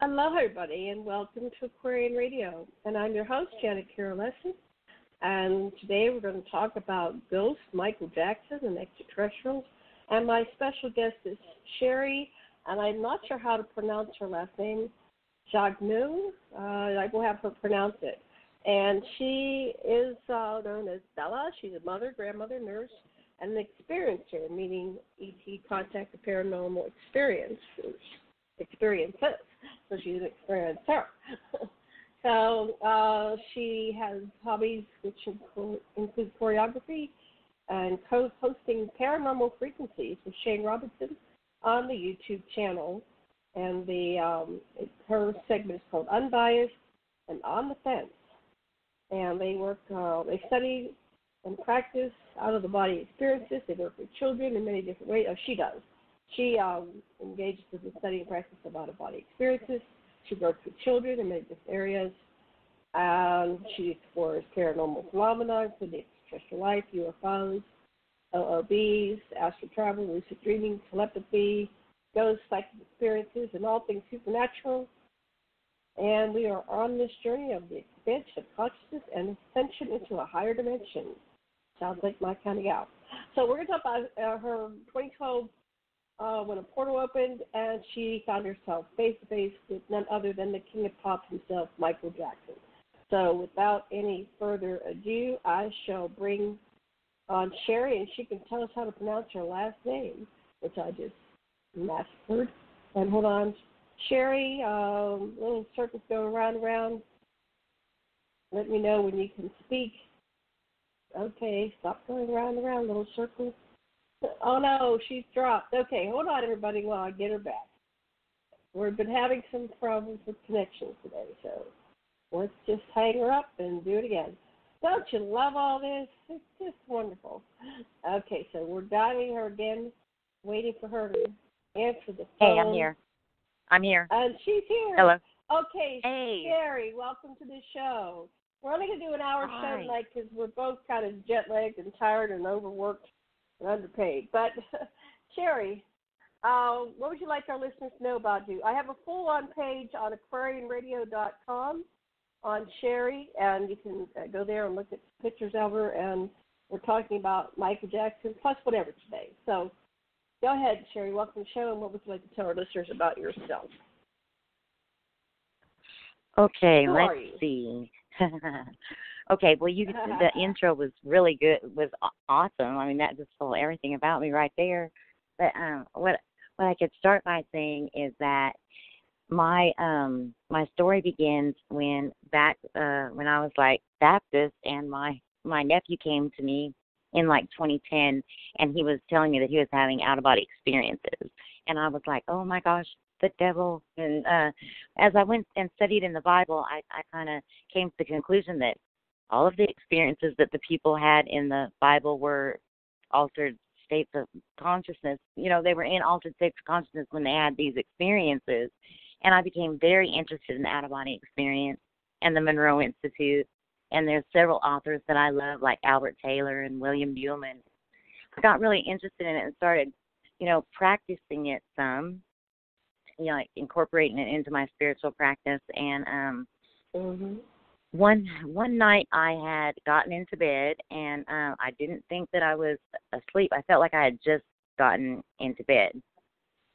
Hello, everybody, and welcome to Aquarian Radio. And I'm your host, Janet Kira Lessin. And today we're going to talk about ghosts, Michael Jackson, and extraterrestrials. And my special guest is Sherry, and I'm not sure how to pronounce her last name, Jagneaux. I will have her pronounce it. And she is known as Bella. She's a mother, grandmother, nurse, and an experiencer, meaning ET contact, a paranormal experiences. So she's an experiencer. So she has hobbies which include choreography and hosting Paranormal Frequencies with Shane Robinson on the YouTube channel. And her segment is called Unbiased and On the Fence. And they study and practice out-of-the-body experiences. They work with children in many different ways. Oh, she does. She engages in the study and practice of out-of-body experiences. She works with children in many different areas. She explores paranormal phenomena, including extraterrestrial life, UFOs, OOBs, astral travel, lucid dreaming, telepathy, ghost psychic experiences, and all things supernatural. And we are on this journey of the expansion of consciousness and ascension into a higher dimension. Sounds like my kind of gal. So we're going to talk about her 2012 when a portal opened, and she found herself face-to-face with none other than the king of pop himself, Michael Jackson. So without any further ado, I shall bring on Sherry, and she can tell us how to pronounce her last name, which I just massacred. And hold on. Sherry, little circles go around and around. Let me know when you can speak. Okay, stop going around and around, little circles. Oh, no, she's dropped. Okay, hold on, everybody, while I get her back. We've been having some problems with connections today, so let's just hang her up and do it again. Don't you love all this? It's just wonderful. Okay, so we're dialing her again, waiting for her to answer the phone. Hey, I'm here. And she's here. Hello. Okay, hey. Sherry, welcome to the show. We're only going to do an hour show tonight because we're both kind of jet-lagged and tired and overworked and underpaid. But, Sherry, what would you like our listeners to know about you? I have a full-on page on aquarianradio.com on Sherry, and you can go there and look at pictures of her, and we're talking about Michael Jackson, plus whatever today. So, go ahead, Sherry. Welcome to the show, and what would you like to tell our listeners about yourself? Okay, let's see. Okay, well, the intro was really good. It was awesome. I mean, that just told everything about me right there. But what I could start by saying is that my story begins when I was like Baptist, and my nephew came to me in like 2010, and he was telling me that he was having out-of-body experiences. And I was like, oh, my gosh, the devil. And as I went and studied in the Bible, I kind of came to the conclusion that all of the experiences that the people had in the Bible were altered states of consciousness. You know, they were in altered states of consciousness when they had these experiences. And I became very interested in the out-of-body experience and the Monroe Institute. And there's several authors that I love, like Albert Taylor and William Buhlman. I got really interested in it and started, practicing it some, like incorporating it into my spiritual practice. And one night I had gotten into bed, and I didn't think that I was asleep. I felt like I had just gotten into bed.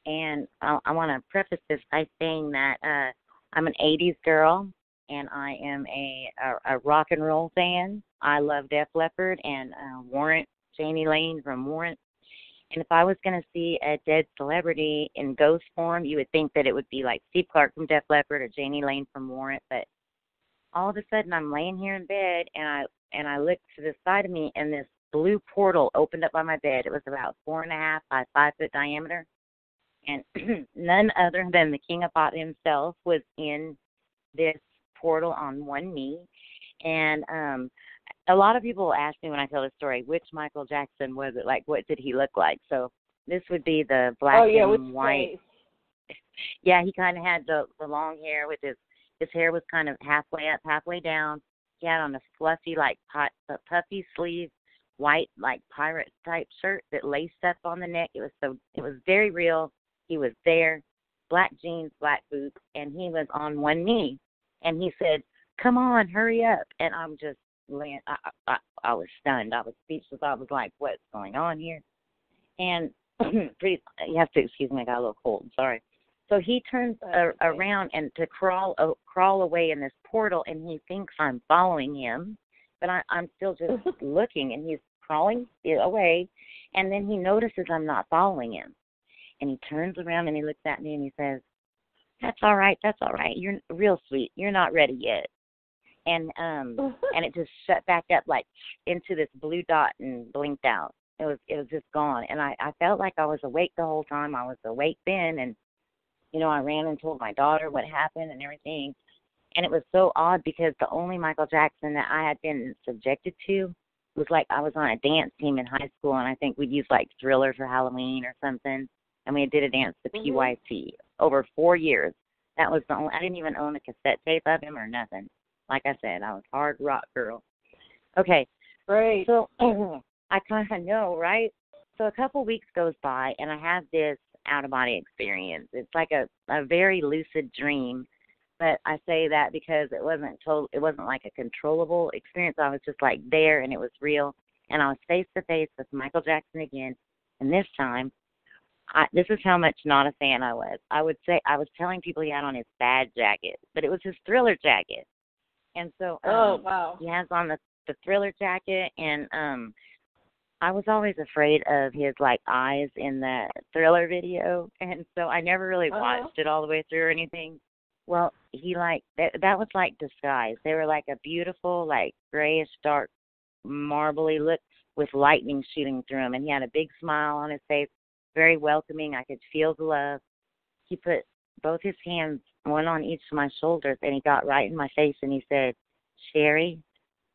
And I want to preface this by saying that I'm an 80s girl, and I am a rock and roll fan. I love Def Leppard and Warrant, Janie Lane from Warrant. And if I was going to see a dead celebrity in ghost form, you would think that it would be like Steve Clark from Def Leppard or Janie Lane from Warrant. But all of a sudden, I'm laying here in bed, and I looked to the side of me, and this blue portal opened up by my bed. It was about 4.5 by 5 foot diameter. And none other than the King of Pop himself was in this portal on one knee. And a lot of people ask me when I tell this story, which Michael Jackson was it? Like, what did he look like? So this would be the black and white. Yeah, he kind of had the long hair with his hair was kind of halfway up, halfway down. He had on a fluffy, like, puffy sleeve, white, like, pirate-type shirt that laced up on the neck. It was very real. He was there. black jeans, black boots, and he was on one knee. And he said, "Come on, hurry up." And I'm just laying, I was stunned. I was speechless. I was like, what's going on here? And you have to excuse me, I got a little cold. Sorry. So he turns around and to crawl away in this portal, and he thinks I'm following him, but I'm still just looking, and he's crawling away, and then he notices I'm not following him, and he turns around and he looks at me and he says, that's all right. You're real sweet. You're not ready yet." And it just shut back up like into this blue dot and blinked out. It was just gone, and I felt like I was awake the whole time. I was awake then, and I ran and told my daughter what happened and everything. And it was so odd because the only Michael Jackson that I had been subjected to was like I was on a dance team in high school, and I think we'd use like Thriller for Halloween or something, and we did a dance to PYT over 4 years. That was the only. I didn't even own a cassette tape of him or nothing. Like I said, I was hard rock girl. Okay. Right. So I kind of know, right? So a couple weeks goes by, and I have this out-of-body experience. It's like a very lucid dream, but I say that because it wasn't like a controllable experience. I was just like there, and it was real, and I was face-to-face with Michael Jackson again, and this time, this is how much not a fan I was. I would say I was telling people he had on his bad jacket, but it was his Thriller jacket. And so he has on the Thriller jacket, and I was always afraid of his like eyes in the Thriller video, and so I never really watched it all the way through or anything. Well, he like that was like disguise. They were like a beautiful like grayish dark marbly look with lightning shooting through him, and he had a big smile on his face, very welcoming. I could feel the love. He put both his hands, one on each of my shoulders, and he got right in my face and he said, "Sherry,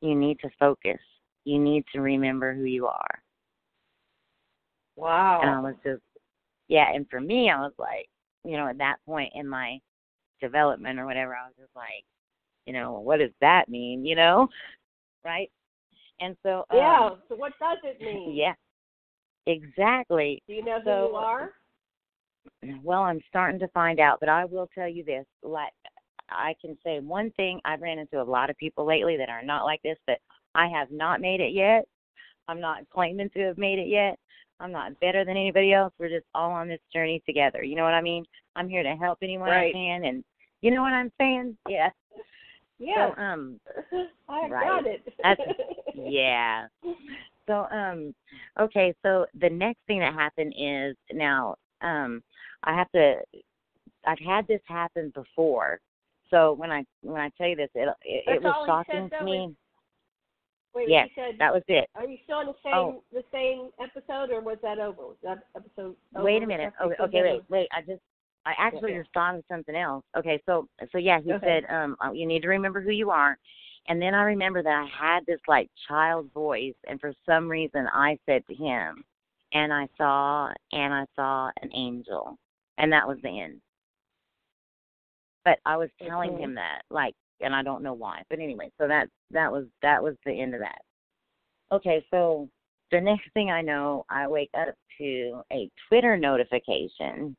you need to focus. You need to remember who you are." Wow. And I was just, and for me, I was like, at that point in my development or whatever, I was just like, what does that mean, right? And so. So what does it mean? Yeah, exactly. Do you know who you are? Well, I'm starting to find out, but I will tell you this. Like, I can say one thing. I've ran into a lot of people lately that are not like this, but I have not made it yet. I'm not claiming to have made it yet. I'm not better than anybody else. We're just all on this journey together. You know what I mean? I'm here to help anyone I can, and you know what I'm saying? Yeah. Yeah. So, I got it. Yeah. So, okay, so the next thing that happened is now, I've had this happen before. So when I tell you this, it was shocking to me. Wait, yes, that was it. Are you still on the same episode, or was that over? Was that episode over? Wait a minute. Okay, wait. I actually responded to something else. Okay, so yeah, he said, you need to remember who you are. And then I remember that I had this like child voice, and for some reason I said to him, and I saw an angel, and that was the end. But I was telling him that, like, and I don't know why. But anyway, so that was the end of that. Okay, so the next thing I know, I wake up to a Twitter notification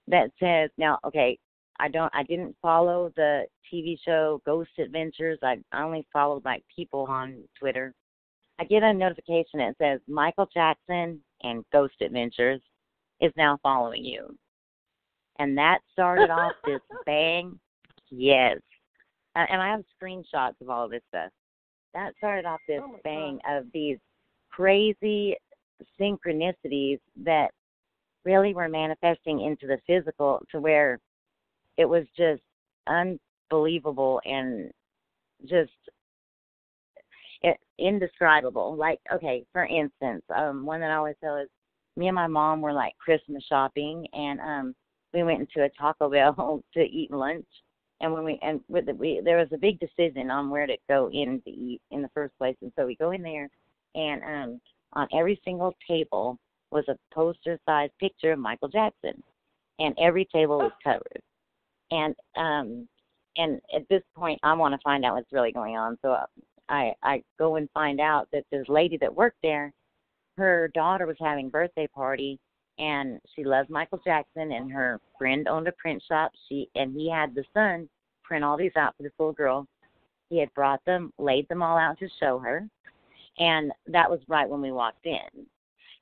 that says, now, okay, I didn't follow the TV show Ghost Adventures. I only followed like people on Twitter. I get a notification that says Michael Jackson and Ghost Adventures is now following you. And that started off this bang. Yes. And I have screenshots of all of this stuff. That started off this bang of these crazy synchronicities that really were manifesting into the physical, to where it was just unbelievable and just indescribable. Like, okay, for instance, one that I always tell is me and my mom were like Christmas shopping, and we went into a Taco Bell to eat lunch. And there was a big decision on where to go in to eat in the first place. And so we go in there, and on every single table was a poster-sized picture of Michael Jackson, and every table was covered. And at this point, I want to find out what's really going on. So I go and find out that this lady that worked there, her daughter was having a birthday party, and she loves Michael Jackson, and her friend owned a print shop. He had the son print all these out for this little girl. He had brought them, laid them all out to show her, and that was right when we walked in.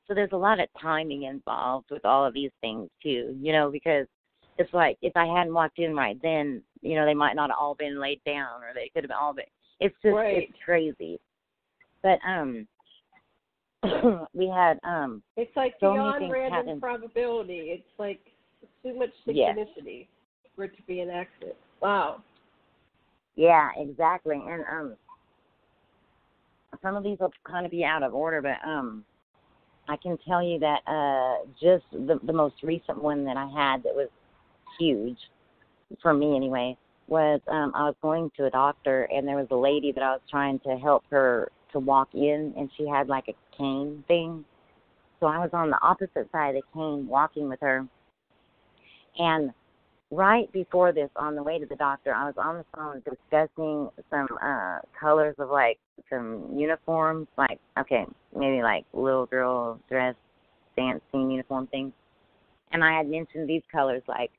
So there's a lot of timing involved with all of these things too, because it's like if I hadn't walked in right then, they might not have all been laid down, or they could have all been. It's just It's crazy. But we had it's like so beyond random probability. It's like too much synchronicity for it to be an accident. Wow. Yeah, exactly. And some of these will kind of be out of order, but I can tell you that just the most recent one that I had that was huge for me anyway was I was going to a doctor, and there was a lady that I was trying to help her to walk in, and she had like a cane thing. So I was on the opposite side of the cane walking with her. And right before this, on the way to the doctor, I was on the phone discussing some colors of like some uniforms, like, okay, maybe like little girl dress, dancing uniform things. And I had mentioned these colors like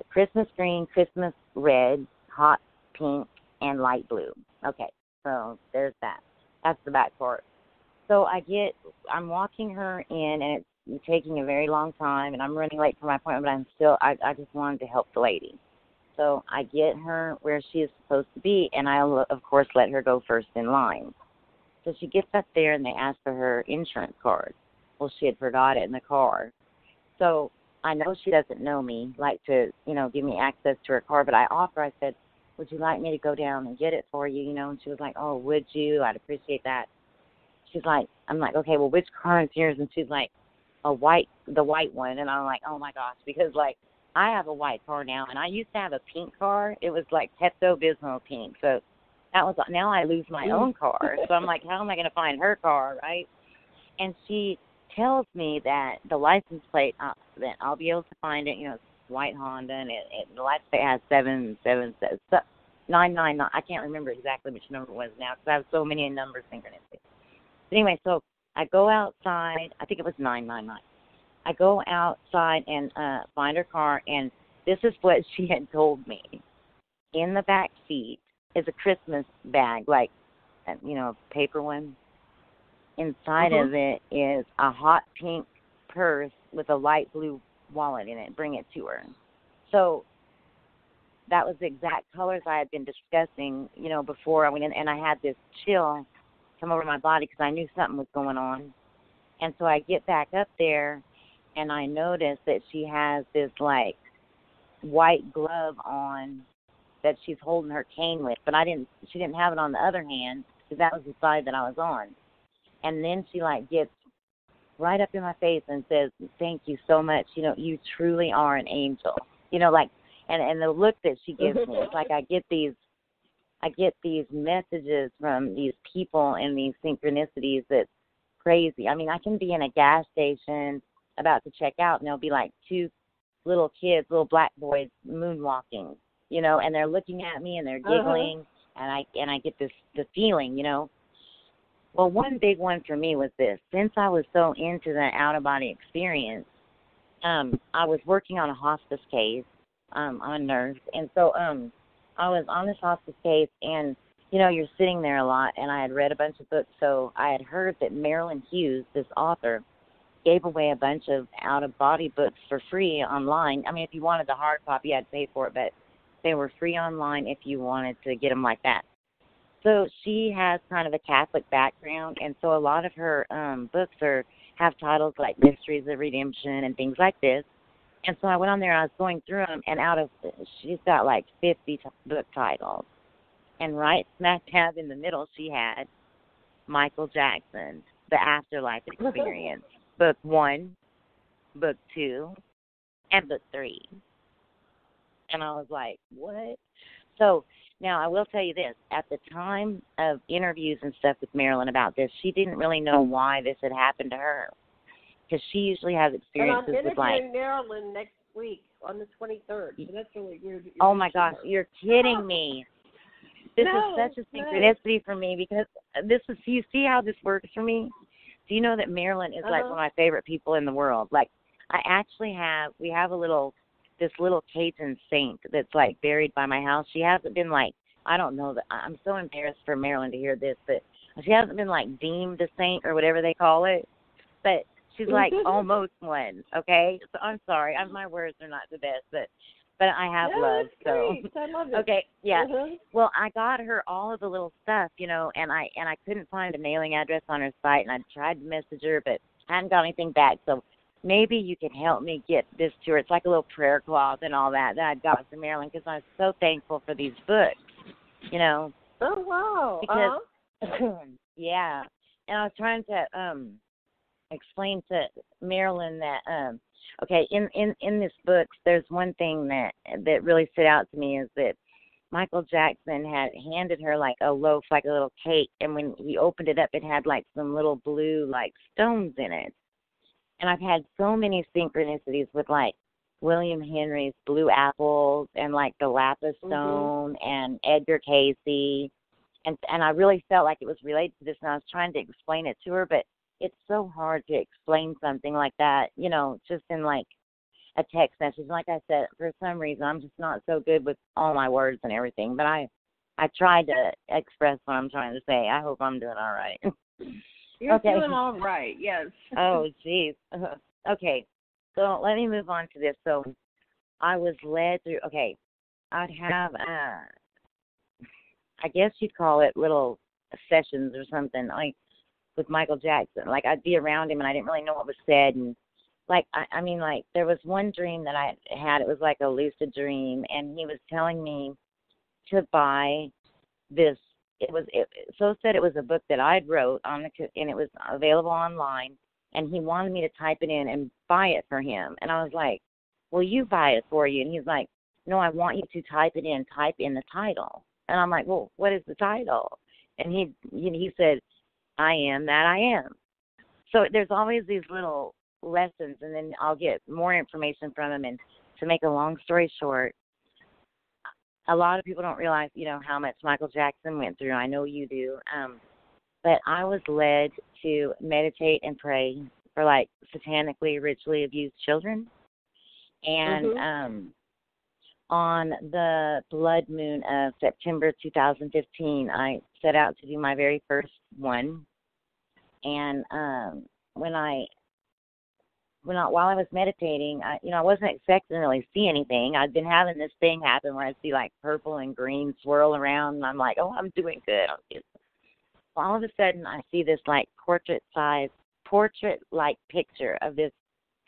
Christmas green, Christmas red, hot pink, and light blue. Okay, so there's that. That's the back part. So I'm walking her in, and it's taking a very long time, and I'm running late for my appointment, but I just wanted to help the lady. So I get her where she is supposed to be, and I'll, of course, let her go first in line. So she gets up there, and they ask for her insurance card. Well, she had forgot it in the car. So I know she doesn't know me, like to, give me access to her car, but I said, would you like me to go down and get it for you, and she was like, oh, would you? I'd appreciate that. She's like, I'm like, okay, well, which car is yours? And she's like, the white one. And I'm like, oh my gosh, because like I have a white car now, and I used to have a pink car. It was like Pepto-Bismol pink. So now I lose my own car. So I'm like, how am I going to find her car, right? And she tells me that the license plate, that I'll be able to find it, it's white Honda, and the license plate has 999. I can't remember exactly which number it was now because I have so many number synchronicities. But anyway, so I go outside. I think it was 999. I go outside and find her car, and this is what she had told me. In the back seat is a Christmas bag, like, a paper one. Inside of it is a hot pink purse with a light blue wallet in it. Bring it to her. So that was the exact colors I had been discussing, before I went in, and I had this chill come over my body because I knew something was going on. And so I get back up there, and I notice that she has this, like, white glove on that she's holding her cane with, but she didn't have it on the other hand because that was the side that I was on. And then she, like, gets right up in my face and says, thank you so much. You truly are an angel. Like, and the look that she gives me, it's like I get these messages from these people and these synchronicities that's crazy. I mean, I can be in a gas station about to check out, and there'll be like two little kids, little black boys moonwalking, and they're looking at me and they're giggling, and I get the feeling, Well, one big one for me was this. Since I was so into the out-of-body experience, I was working on a hospice case. I'm a nurse, and so I was on this hospice case, and, you're sitting there a lot, and I had read a bunch of books, so I had heard that Marilyn Hughes, this author, gave away a bunch of out-of-body books for free online. I mean, if you wanted the hard copy, you had to pay for it, but they were free online if you wanted to get them like that. So she has kind of a Catholic background, and so a lot of her books have titles like Mysteries of Redemption and things like this. And so I went on there, and I was going through them, and she's got like 50 book titles. And right smack dab in the middle, she had Michael Jackson, The Afterlife Experience, Book 1, Book 2, and Book 3. And I was like, what? So now I will tell you this. At the time of interviews and stuff with Marilyn about this, she didn't really know why this had happened to her. Because she usually has experiences with, like... I'm interviewing Marilyn next week on the 23rd, so that's really weird. Oh, my gosh, you're kidding me. This is such a synchronicity for me because you see how this works for me? Do you know that Marilyn is like one of my favorite people in the world? Like, we have this little Cajun saint that's like buried by my house. She hasn't been like, I don't know, that I'm so embarrassed for Marilyn to hear this, but she hasn't been like deemed a saint or whatever they call it. But she's like almost one, okay? So I'm sorry, my words are not the best, but I have love. So I love it. Okay, yeah. Well, I got her all of the little stuff, and I couldn't find a mailing address on her site, and I tried to message her, but I hadn't got anything back. So maybe you can help me get this to her. It's like a little prayer cloth and all that I got from Marilyn, because I'm so thankful for these books, Oh, wow. Because, yeah. And I was trying to explain to Marilyn that, okay, in this book, there's one thing that really stood out to me is that Michael Jackson had handed her like a loaf, like a little cake, and when he opened it up, it had like some little blue like stones in it. And I've had so many synchronicities with like William Henry's blue apples and like the lapis stone and Edgar Cayce. And I really felt like it was related to this, and I was trying to explain it to her, but it's so hard to explain something like that, just in like a text message. Like I said, for some reason, I'm just not so good with all my words and everything, but I tried to express what I'm trying to say. I hope I'm doing all right. You're doing all right, yes. Oh, geez. Okay, so let me move on to this. So I was led through, I'd have, I guess you'd call it little sessions or something, like with Michael Jackson. Like, I'd be around him, and I didn't really know what was said. And, like, I mean, like, there was one dream that I had. It was like a lucid dream, and he was telling me to buy this. So said it was a book that I'd wrote and it was available online, and he wanted me to type it in and buy it for him. And I was like, "Will you buy it for you?" And he's like, "No, I want you to type in the title." And I'm like, "Well, what is the title?" And he said, "I am that I am." So there's always these little lessons, and then I'll get more information from him. And to make a long story short, a lot of people don't realize, how much Michael Jackson went through. I know you do. But I was led to meditate and pray for, like, satanically, ritually abused children. And on the blood moon of September 2015, I set out to do my very first one. And while I was meditating, I wasn't expecting to really see anything. I'd been having this thing happen where I see like purple and green swirl around, and I'm like, "Oh, I'm doing good." All of a sudden, I see this like portrait-like picture of this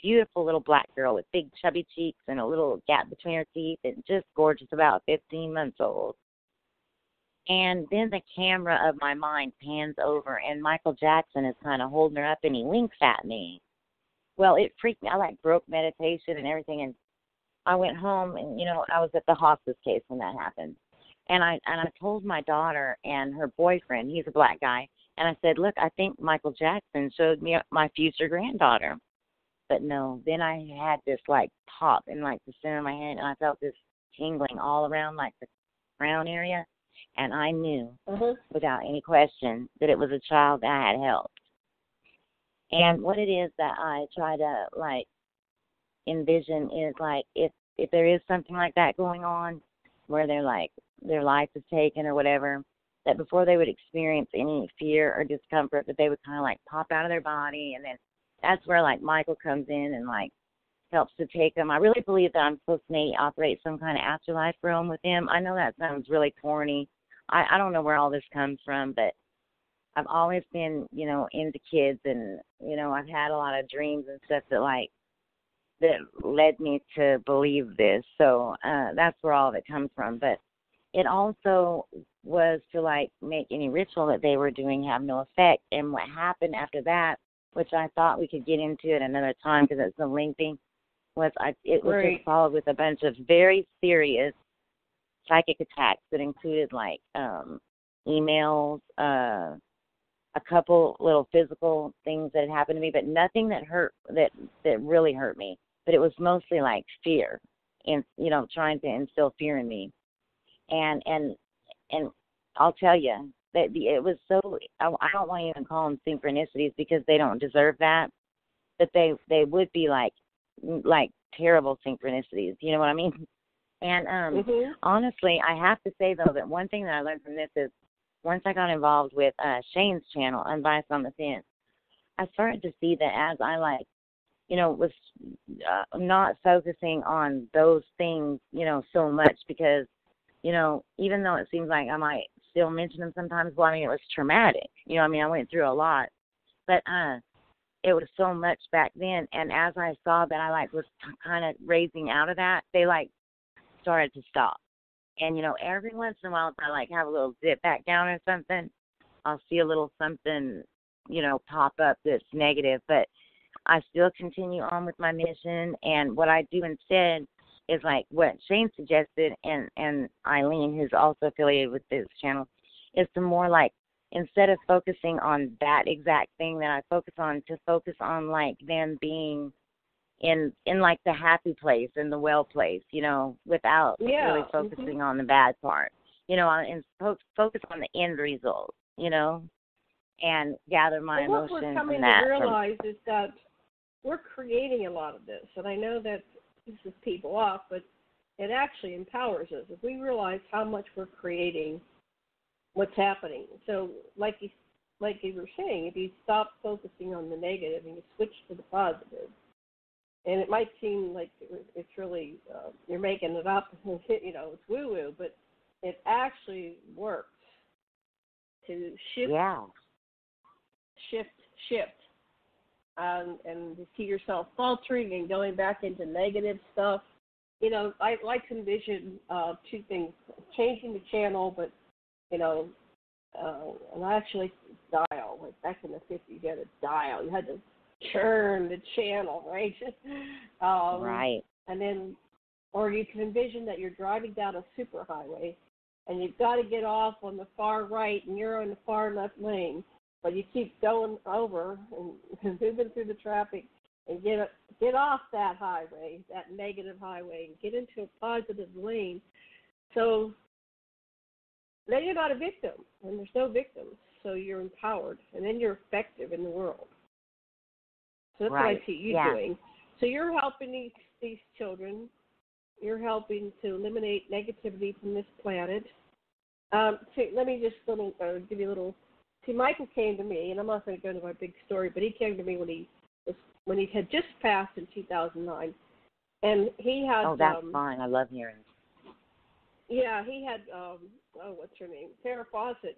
beautiful little black girl with big chubby cheeks and a little gap between her teeth, and just gorgeous, about 15 months old. And then the camera of my mind pans over, and Michael Jackson is kind of holding her up, and he winks at me. Well, it freaked me. I like broke meditation and everything, and I went home, and I was at the hospice case when that happened, and I told my daughter and her boyfriend, he's a black guy, and I said, "Look, I think Michael Jackson showed me my future granddaughter." But no, then I had this like pop in like the center of my head, and I felt this tingling all around like the crown area, and I knew without any question that it was a child that I had helped. And what it is that I try to, like, envision is, like, if there is something like that going on where they're, like, their life is taken or whatever, that before they would experience any fear or discomfort, that they would kind of, like, pop out of their body. And then that's where, like, Michael comes in and, like, helps to take them. I really believe that I'm supposed to maybe operate some kind of afterlife realm with him. I know that sounds really corny. I don't know where all this comes from, but I've always been, into kids, and, I've had a lot of dreams and stuff that led me to believe this. So that's where all of it comes from. But it also was to, like, make any ritual that they were doing have no effect. And what happened after that, which I thought we could get into at another time because it's so lengthy, was it was just followed with a bunch of very serious psychic attacks that included, like, emails, a couple little physical things that had happened to me, but nothing that really hurt me. But it was mostly like fear, and trying to instill fear in me. And I'll tell you that it was so. I don't want to even call them synchronicities because they don't deserve that. But they would be like like terrible synchronicities. You know what I mean? And honestly, I have to say, though, that one thing that I learned from this is once I got involved with Shane's channel, Unbiased on the Fence, I started to see that as I, like, you know, was not focusing on those things, you know, so much because, you know, even though it seems like I might still mention them sometimes, well, I mean, it was traumatic. You know, I mean, I went through a lot. But it was so much back then. And as I saw that I, like, was kind of raising out of that, they, like, started to stop. And, you know, every once in a while, if I, like, have a little dip back down or something, I'll see a little something, you know, pop up that's negative. But I still continue on with my mission. And what I do instead is, like, what Shane suggested, and Eileen, who's also affiliated with this channel, is to more, like, instead of focusing on that exact thing that I focus on, to focus on, like, them being in like the happy place and the well place, you know, without really focusing on the bad part, you know, and focus on the end result, you know, and gather my emotions. What we're coming to realize is that we're creating a lot of this, and I know that pisses people off, but it actually empowers us if we realize how much we're creating what's happening. So, like you were saying, if you stop focusing on the negative and you switch to the positive, and it might seem like it's really, you're making it up, you know, it's woo-woo, but it actually works to shift, and to see yourself faltering and going back into negative stuff. You know, I like to envision two things: changing the channel, but, you know, and I actually dial, like back in the 50s, you had a dial. You had to turn the channel, right? Right. And then, or you can envision that you're driving down a superhighway and you've got to get off on the far right and you're on the far left lane, but you keep going over and moving through the traffic and get off that highway, that negative highway, and get into a positive lane. So then you're not a victim, and there's no victims, so you're empowered, and then you're effective in the world. So that's what I see you doing. So you're helping these children. You're helping to eliminate negativity from this planet. Let me just give you a little. See, Michael came to me, and I'm not going to go into my big story, but he came to me when he had just passed in 2009, and he had. Oh, that's fine. I love hearing. Yeah, he had. What's her name? Sarah Fawcett,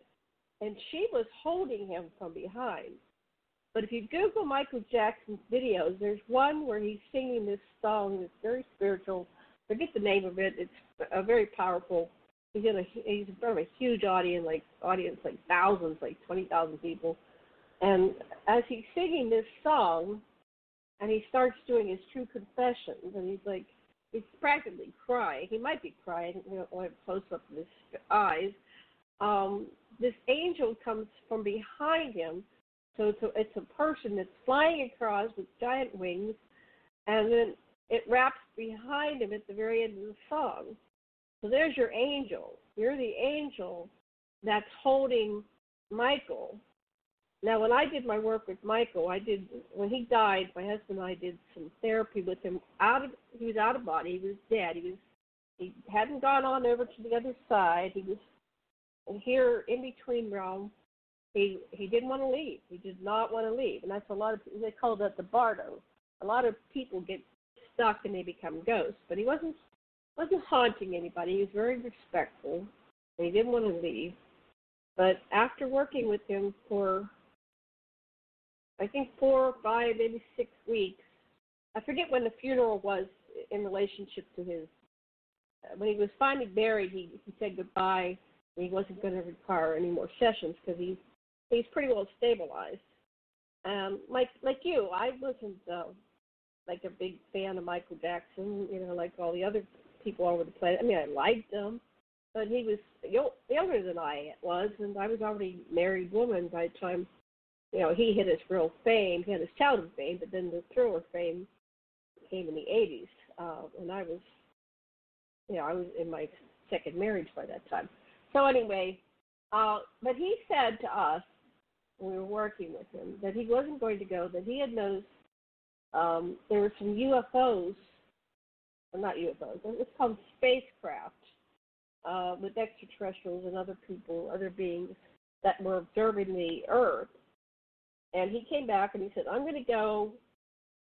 and she was holding him from behind. But if you Google Michael Jackson's videos, there's one where he's singing this song that's very spiritual. Forget the name of it. It's a very powerful. He's in front of a huge audience, like thousands, like 20,000 people. And as he's singing this song, and he starts doing his true confessions, and he's practically crying. He might be crying. We don't have a close up of his eyes. This angel comes from behind him. So it's a person that's flying across with giant wings, and then it wraps behind him at the very end of the song. So there's your angel. You're the angel that's holding Michael. Now, when I did my work with Michael, when he died, my husband and I did some therapy with him. He was out of body. He was dead. He hadn't gone on over to the other side. He was here in between realm. He didn't want to leave. He did not want to leave, and that's a lot of. They call that the bardo. A lot of people get stuck and they become ghosts, but he wasn't haunting anybody. He was very respectful, and he didn't want to leave. But after working with him for, I think 4 or 5, maybe 6 weeks, I forget when the funeral was in relationship to his. When he was finally buried, he said goodbye. And he wasn't going to require any more sessions because he's pretty well stabilized. Like you, I wasn't like a big fan of Michael Jackson, you know, like all the other people all over the planet. I mean, I liked him, but he was younger than I was, and I was already a married woman by the time, you know, he hit his real fame. He had his childhood fame, but then the Thriller fame came in the 80s, and I was in my second marriage by that time. So anyway, but he said to us, when we were working with him, that he wasn't going to go, that he had noticed there were some UFOs, well, not UFOs, it's called spacecraft, with extraterrestrials and other people, other beings that were observing the Earth. And he came back and he said, I'm going to go,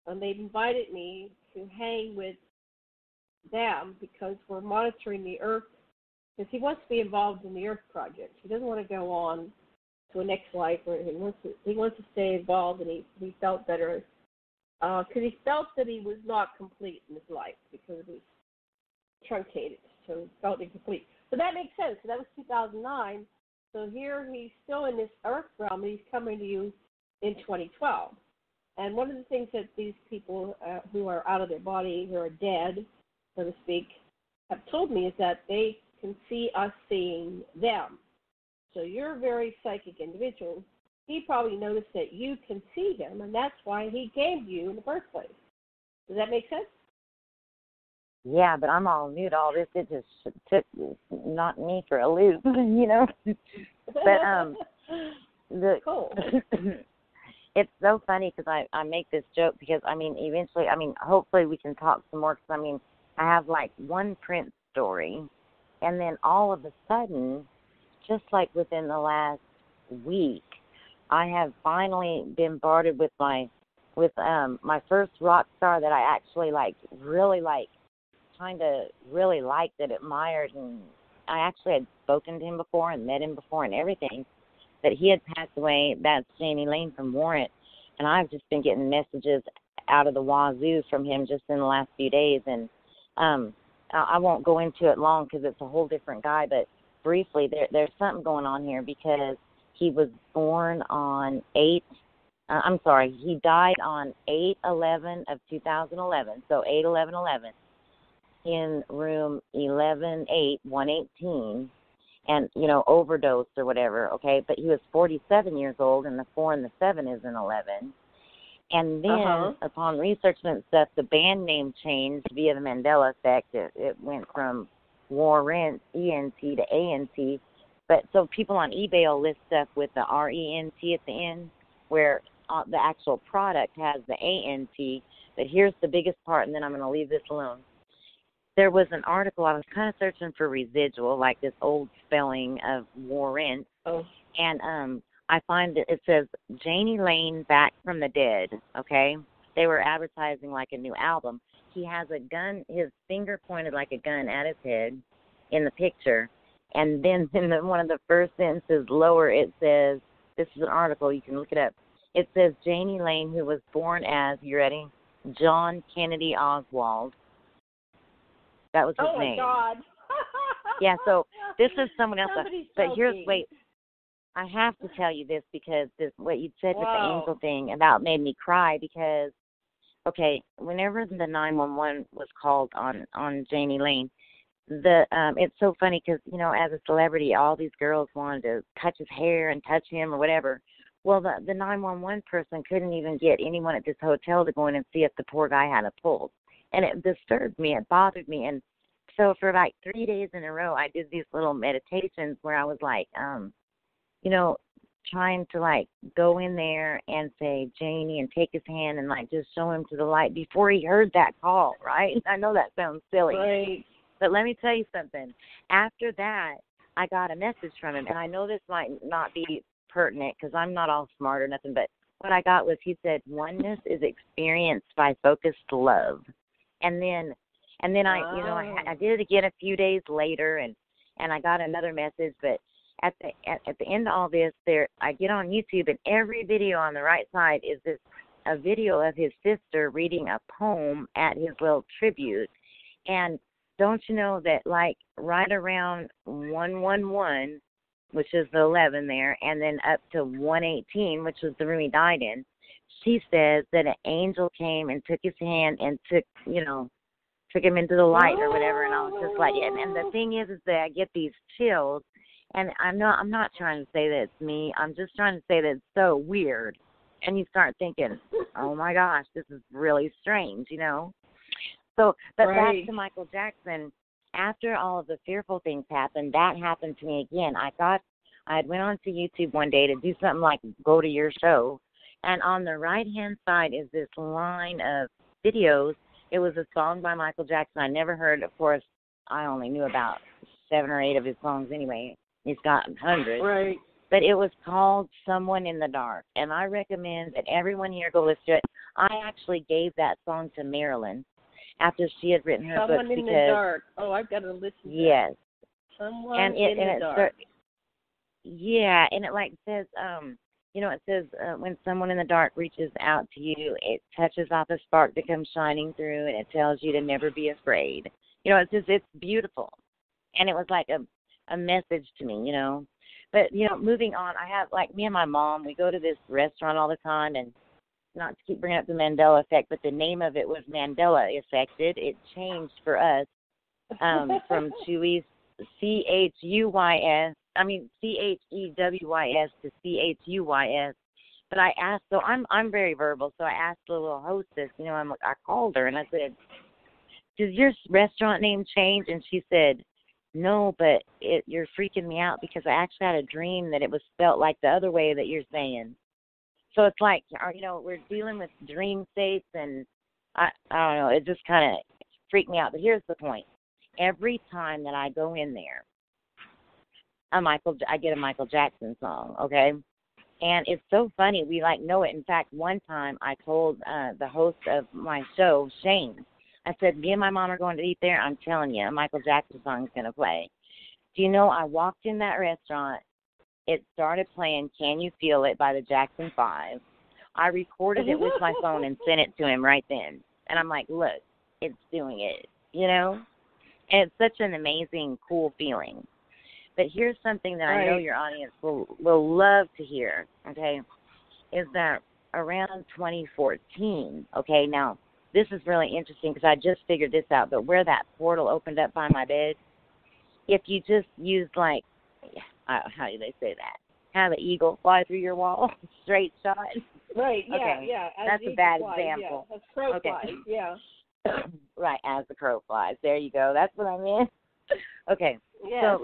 and they've invited me to hang with them because we're monitoring the Earth, because he wants to be involved in the Earth project. He doesn't want to go on to a next life or anything. He wants to stay involved, and he felt better because he felt that he was not complete in his life because it was truncated, so he felt incomplete. So that makes sense. So that was 2009. So here he's still in this Earth realm, and he's coming to you in 2012. And one of the things that these people who are out of their body, who are dead, so to speak, have told me is that they can see us seeing them. So you're a very psychic individual. He probably noticed that you can see him, and that's why he came to you in the first place. Does that make sense? Yeah, but I'm all new to all this. It just took knocked me for a loop, you know. But cool. It's so funny because I make this joke because, eventually, hopefully we can talk some more because, I have, like, one Prince story, and then all of a sudden, just like within the last week, I have finally been bombarded with my first rock star that I actually, really liked and admired, and I actually had spoken to him before and met him before and everything. That he had passed away. That's Janie Lane from Warrant, and I've just been getting messages out of the wazoo from him just in the last few days. And I won't go into it long because it's a whole different guy. But briefly, there's something going on here because he was born on he died on 8/11 of 2011. So 8/11/11 in room 11-8-118. And, overdose or whatever, okay? But he was 47 years old, and the 4 and the 7 is in 11. And then, upon researching and stuff, the band name changed via the Mandela effect. It went from Warrant, E-N-T, to A-N-T. But so people on eBay will list stuff with the R-E-N-T at the end, where the actual product has the A-N-T. But here's the biggest part, and then I'm going to leave this alone. There was an article, I was kind of searching for residual, like this old spelling of Warrant, and I find that it says Janie Lane Back from the Dead, okay? They were advertising like a new album. He has a gun, his finger pointed like a gun at his head in the picture, and then in one of the first sentences lower it says, this is an article, you can look it up, it says Janie Lane, who was born as, you ready, John Kennedy Oswald. That was his name. Oh, my God. Yeah, so this is someone else. But wait, I have to tell you this because what you said with the angel thing about made me cry because, okay, whenever the 911 was called on Janie Lane, it's so funny because, as a celebrity, all these girls wanted to touch his hair and touch him or whatever. Well, the 911 person couldn't even get anyone at this hotel to go in and see if the poor guy had a pulse. And it disturbed me. It bothered me. And so for about 3 days in a row, I did these little meditations where I was like, trying to, go in there and say, Janie, and take his hand and, just show him to the light before he heard that call, right? I know that sounds silly. Right. But let me tell you something. After that, I got a message from him. And I know this might not be pertinent because I'm not all smart or nothing, but what I got was he said, oneness is experienced by focused love. And then I did it again a few days later, and I got another message. But at the end of all this, I get on YouTube, and every video on the right side is a video of his sister reading a poem at his little tribute. And don't you know that right around 111, which is the 11 there, and then up to 118, which was the room he died in, she says that an angel came and took his hand and took him into the light or whatever, and I was just like, and the thing is that I get these chills, and I'm not trying to say that it's me. I'm just trying to say that it's so weird, and you start thinking, oh my gosh, this is really strange, So, but back to Michael Jackson. After all of the fearful things happened, that happened to me again. I had went on to YouTube one day to do something like go to your show, And on the right-hand side is this line of videos. It was a song by Michael Jackson. I never heard, of course, I only knew about 7 or 8 of his songs anyway. He's got hundreds. Right. But it was called Someone in the Dark. And I recommend that everyone here go listen to it. I actually gave that song to Marilyn after she had written her book. Someone in the Dark. Oh, I've got to listen to yes. that. Someone in the Dark. Yeah, and it like says, it says when someone in the dark reaches out to you, it touches off a spark that comes shining through, and it tells you to never be afraid. It's beautiful. And it was like a message to me, But, moving on, I have, like, me and my mom, we go to this restaurant all the time, and not to keep bringing up the Mandela effect, but the name of it was Mandela Affected. It changed for us from Chewy's Chewy's to Chuys. But I asked, so I'm very verbal, so I asked the little hostess, I called her, and I said, does your restaurant name change? And she said, no, but you're freaking me out because I actually had a dream that it was spelt like the other way that you're saying. So it's like, we're dealing with dream states, and I don't know, it just kind of freaked me out. But here's the point. Every time that I go in there, I get a Michael Jackson song, okay? And it's so funny. We, know it. In fact, one time I told the host of my show, Shane, I said, me and my mom are going to eat there. I'm telling you, a Michael Jackson song is going to play. Do you know, I walked in that restaurant. It started playing Can You Feel It by the Jackson 5. I recorded it with my phone and sent it to him right then. And I'm like, look, it's doing it, And it's such an amazing, cool feeling. But here's something that I know your audience will love to hear, okay, is that around 2014, okay, now, this is really interesting because I just figured this out, but where that portal opened up by my bed, if you just use, how do they say that? Have an eagle fly through your wall, straight shot. Right, yeah, okay. yeah. That's a bad example. Yeah, as crow flies, yeah. Right, as the crow flies. There you go. That's what I meant. Okay, yes.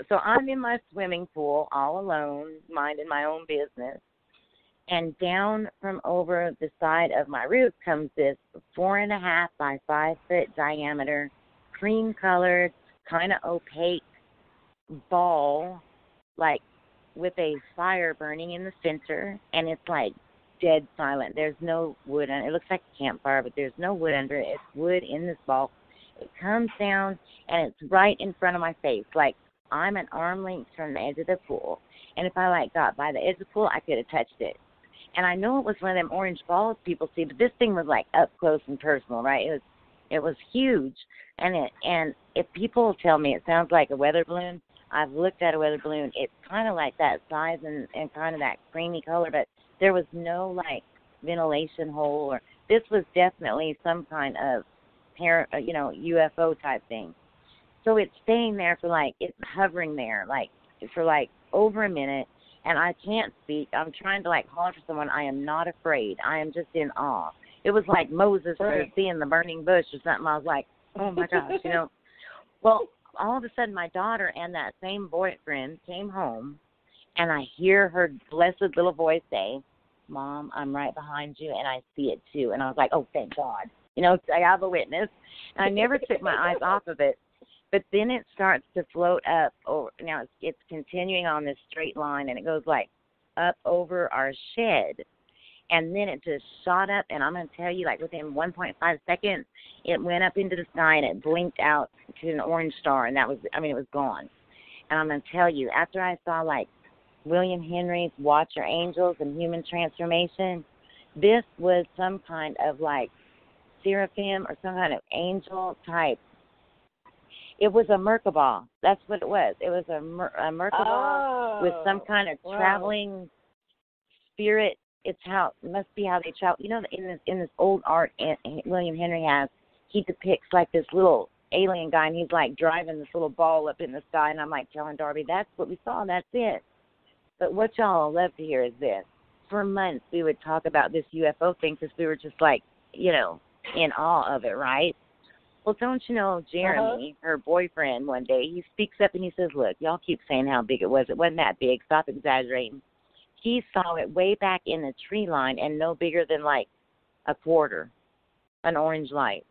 So I'm in my swimming pool all alone, minding my own business. And down from over the side of my roof comes this 4.5 by 5 foot diameter, cream-colored, kind of opaque ball, with a fire burning in the center, and it's dead silent. There's no wood on it. It looks like a campfire, but there's no wood under it. It's wood in this ball. It comes down, and it's right in front of my face. I'm an arm length from the edge of the pool, and if I got by the edge of the pool, I could have touched it. And I know it was one of them orange balls people see, but this thing was up close and personal, right? It was huge, and if people tell me it sounds like a weather balloon, I've looked at a weather balloon. It's kind of like that size and kind of that creamy color, but there was no ventilation hole, or this was definitely some kind of UFO type thing. So it's staying there for it's hovering there for over a minute. And I can't speak. I'm trying to holler for someone. I am not afraid. I am just in awe. It was like Moses seeing the burning bush or something. I was like, oh my gosh, Well, all of a sudden my daughter and that same boyfriend came home, and I hear her blessed little voice say, Mom, I'm right behind you, and I see it too. And I was like, oh, thank God. I have a witness. And I never took my eyes off of it. But then it starts to float up. Now it's continuing on this straight line, and it goes up over our shed. And then it just shot up, and I'm going to tell you, within 1.5 seconds, it went up into the sky, and it blinked out to an orange star, and it was gone. And I'm going to tell you, after I saw, William Henry's Watch Your Angels and Human Transformation, this was some kind of, seraphim or some kind of angel type. It was a Merkabah. That's what it was. It was a Merkabah with some kind of traveling spirit. It must be how they travel. In this old art William Henry has, he depicts this little alien guy, and he's driving this little ball up in the sky. And I'm telling Darby, that's what we saw. That's it. But what y'all love to hear is this. For months, we would talk about this UFO thing because we were just in awe of it, right? Well, don't you know, Jeremy, her boyfriend, one day, he speaks up and he says, look, y'all keep saying how big it was. It wasn't that big. Stop exaggerating. he saw it way back in the tree line and no bigger than like a quarter, an orange light.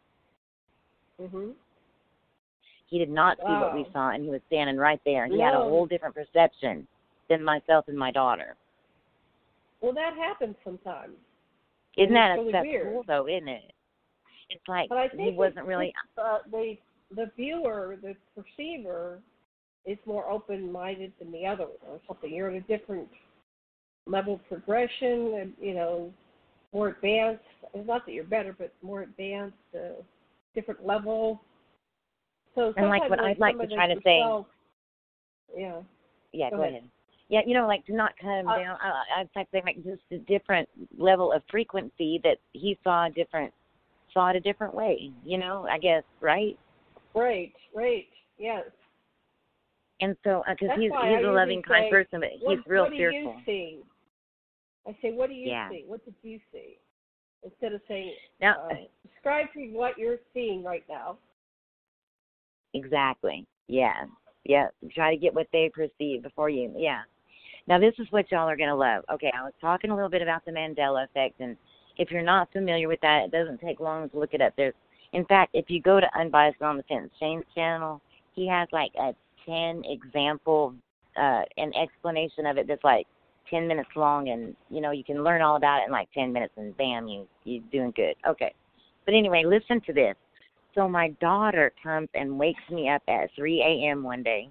Mhm. He did not see what we saw, and he was standing right there. He had a whole different perception than myself and my daughter. Well, that happens sometimes. Isn't that really that's weird. cool, though, isn't it? It's like but I think he wasn't really... the viewer, the perceiver, is more open-minded than the other one or something. You're at a different level of progression, and, you know, more advanced. It's not that you're better, but more advanced, different level. So and like what I'd like to try to say... Yeah. Yeah, go ahead. Yeah, you know, like to not cut him down. I'd like to say like just a different level of frequency that he saw it a different way. You know, I guess, right? Right. Yes. And so, because he's a loving, kind person, but he's real fearful. What do you see? I say, what do you see? What did you see? Instead of saying, describe to me what you're seeing right now. Exactly. Yeah. Try to get what they perceive before you. Yeah. Now, this is what y'all are going to love. Okay, I was talking a little bit about the Mandela effect, and if you're not familiar with that, it doesn't take long to look it up. In fact, if you go to Unbiased on the Fence, Shane's channel, he has like a 10 example, an explanation of it that's like 10 minutes long, and, you know, you can learn all about it in like 10 minutes, and bam, you're doing good. Okay. But anyway, listen to this. So my daughter comes and wakes me up at 3 a.m. one day.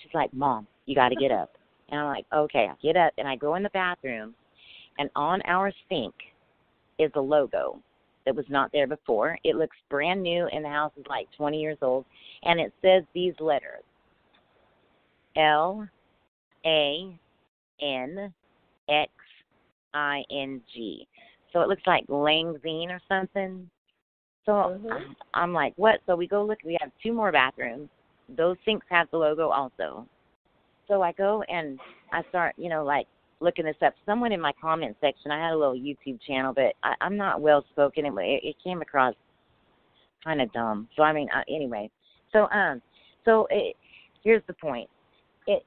She's like, Mom, you got to get up. And I'm like, okay. I get up, and I go in the bathroom, and on our sink is a logo that was not there before. It looks brand new, and the house is like 20 years old, and it says these letters, LANXING. So it looks like Langzine or something. So I'm like, what? So we go look. We have 2 more bathrooms. Those sinks have the logo also. So I go and I start, you know, like looking this up. Someone in my comment section, I had a little YouTube channel, but I'm not well-spoken. It came across kind of dumb. So, I mean, anyway. So here's the point. It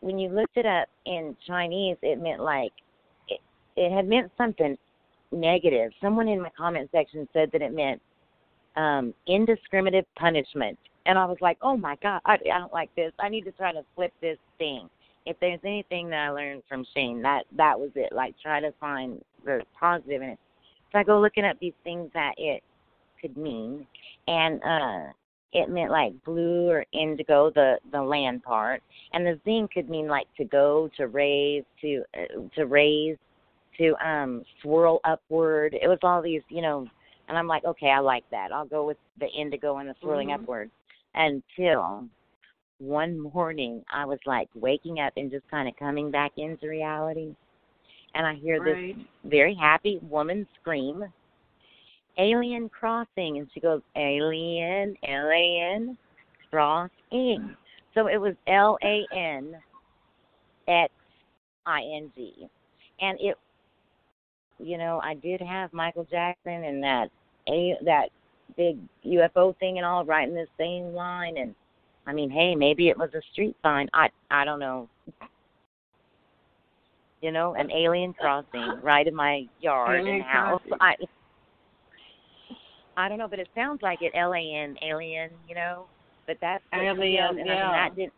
when you looked it up in Chinese, it meant like, it had meant something negative. Someone in my comment section said that it meant indiscriminate punishment. And I was like, oh, my God, I don't like this. I need to try to flip this thing. If there's anything that I learned from Shane, that was it. Like, try to find the positive in it. So I go looking up these things that it could mean. And it meant, like, blue or indigo, the land part. And the zing could mean, like, to go, to raise, to swirl upward. It was all these, you know, and I'm like, okay, I like that. I'll go with the indigo and the swirling upward. Until one morning, I was like waking up and just kind of coming back into reality. And I hear this very happy woman scream, alien crossing. And she goes, alien, crossing. So it was LANXING. And it, you know, I did have Michael Jackson and that big UFO thing and all right in the same line. And, I mean, hey, maybe it was a street sign. I don't know. You know, an alien crossing right in my yard and house. I don't know, but it sounds like it, alien, you know. But that's alien, and I mean,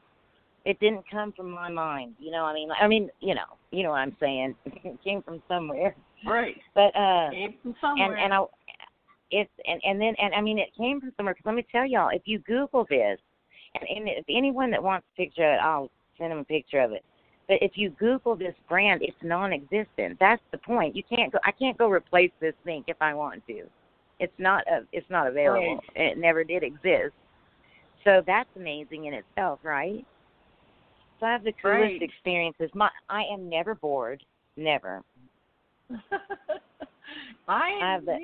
it didn't come from my mind. You know, I mean, you know what I'm saying. It came from somewhere. Right. But came from somewhere. It came from somewhere. Because let me tell y'all, if you Google this, and if anyone that wants a picture of it, I'll send them a picture of it. But if you Google this brand, it's non-existent. That's the point. I can't go replace this sink if I want to. It's not available. Right. It never did exist. So that's amazing in itself, right? So I have the coolest experiences. I am never bored. Never. Me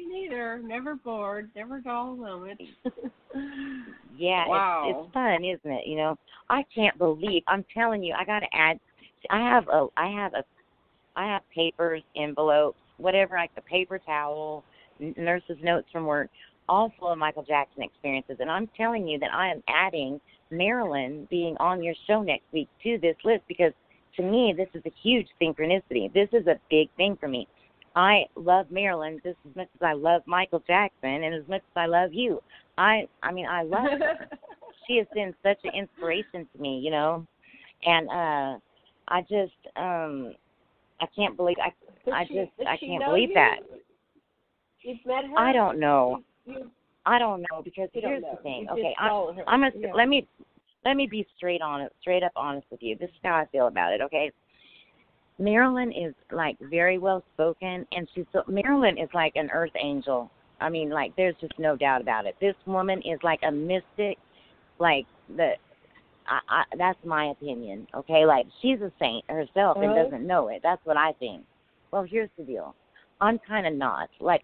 neither. Never bored. Never dull limits. Yeah, wow. It's fun, isn't it? You know, I can't believe. I'm telling you, I got to add. I have papers, envelopes, whatever, like a paper towel, nurse's notes from work, all full of Michael Jackson experiences. And I'm telling you that I am adding Marilyn being on your show next week to this list because to me, this is a huge synchronicity. This is a big thing for me. I love Marilyn just as much as I love Michael Jackson and as much as I love you. I mean, I love her. She has been such an inspiration to me, you know. And I just, I can't believe, I can't believe that. You've met her? I don't know. I don't know, because here's the thing. Okay, let me be straight up honest with you. This is how I feel about it, okay? Marilyn is, like, very well-spoken, and Marilyn is like an earth angel. I mean, like, there's just no doubt about it. This woman is like a mystic, like, that's my opinion, okay? Like, she's a saint herself and doesn't know it. That's what I think. Well, here's the deal. I'm kind of not. Like,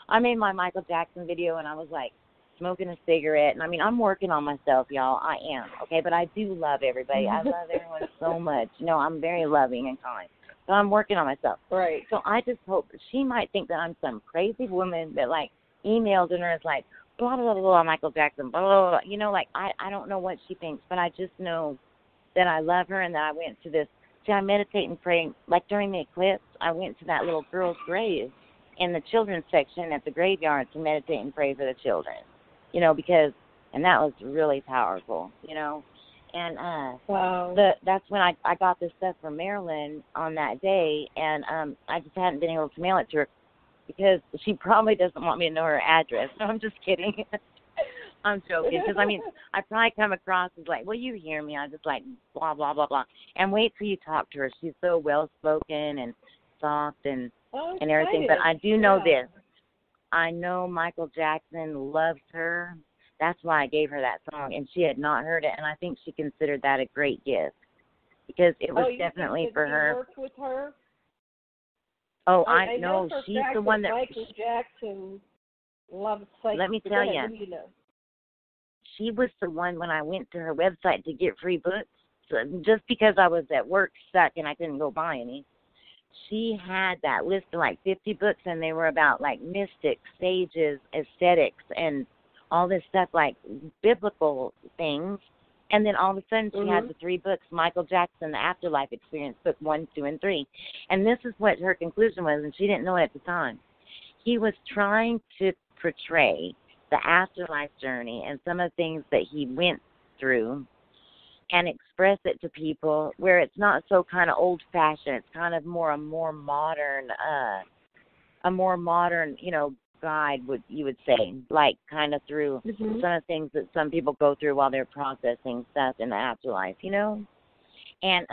I made my Michael Jackson video, and I was, like, smoking a cigarette. And, I mean, I'm working on myself, y'all. I am, okay? But I do love everybody. I love everyone so much. You know, I'm very loving and kind. So I'm working on myself. Right. So I just hope she might think that I'm some crazy woman that, like, emailed and is like, blah, blah, blah, blah, Michael Jackson, blah, blah, blah. You know, like, I don't know what she thinks, but I just know that I love her and that I went to this. See, I meditate and pray. Like, during the eclipse, I went to that little girl's grave in the children's section at the graveyard to meditate and pray for the children. You know, and that was really powerful, you know. And wow. That's when I got this stuff from Marilyn on that day, and I just hadn't been able to mail it to her because she probably doesn't want me to know her address. No, I'm just kidding. I'm joking, because, I mean, I probably come across as like, well, you hear me. I just like blah, blah, blah, blah. And wait till you talk to her. She's so well-spoken and soft and everything. But I do know this. I know Michael Jackson loves her. That's why I gave her that song, and she had not heard it, and I think she considered that a great gift because it was definitely for her. You worked with her? Oh, I know. She's the one that Michael Jackson loves. Let me tell you. What do you know? She was the one when I went to her website to get free books, so just because I was at work stuck and I couldn't go buy any. She had that list of like 50 books, and they were about like mystics, sages, aesthetics, and all this stuff, like biblical things. And then all of a sudden she had the 3 books, Michael Jackson, The Afterlife Experience, book 1, 2, and 3. And this is what her conclusion was, and she didn't know it at the time. He was trying to portray the afterlife journey and some of the things that he went through and express it to people where it's not so kind of old-fashioned. It's kind of a more modern, you know, guide, you would say, like kind of through some of the things that some people go through while they're processing stuff in the afterlife, you know. And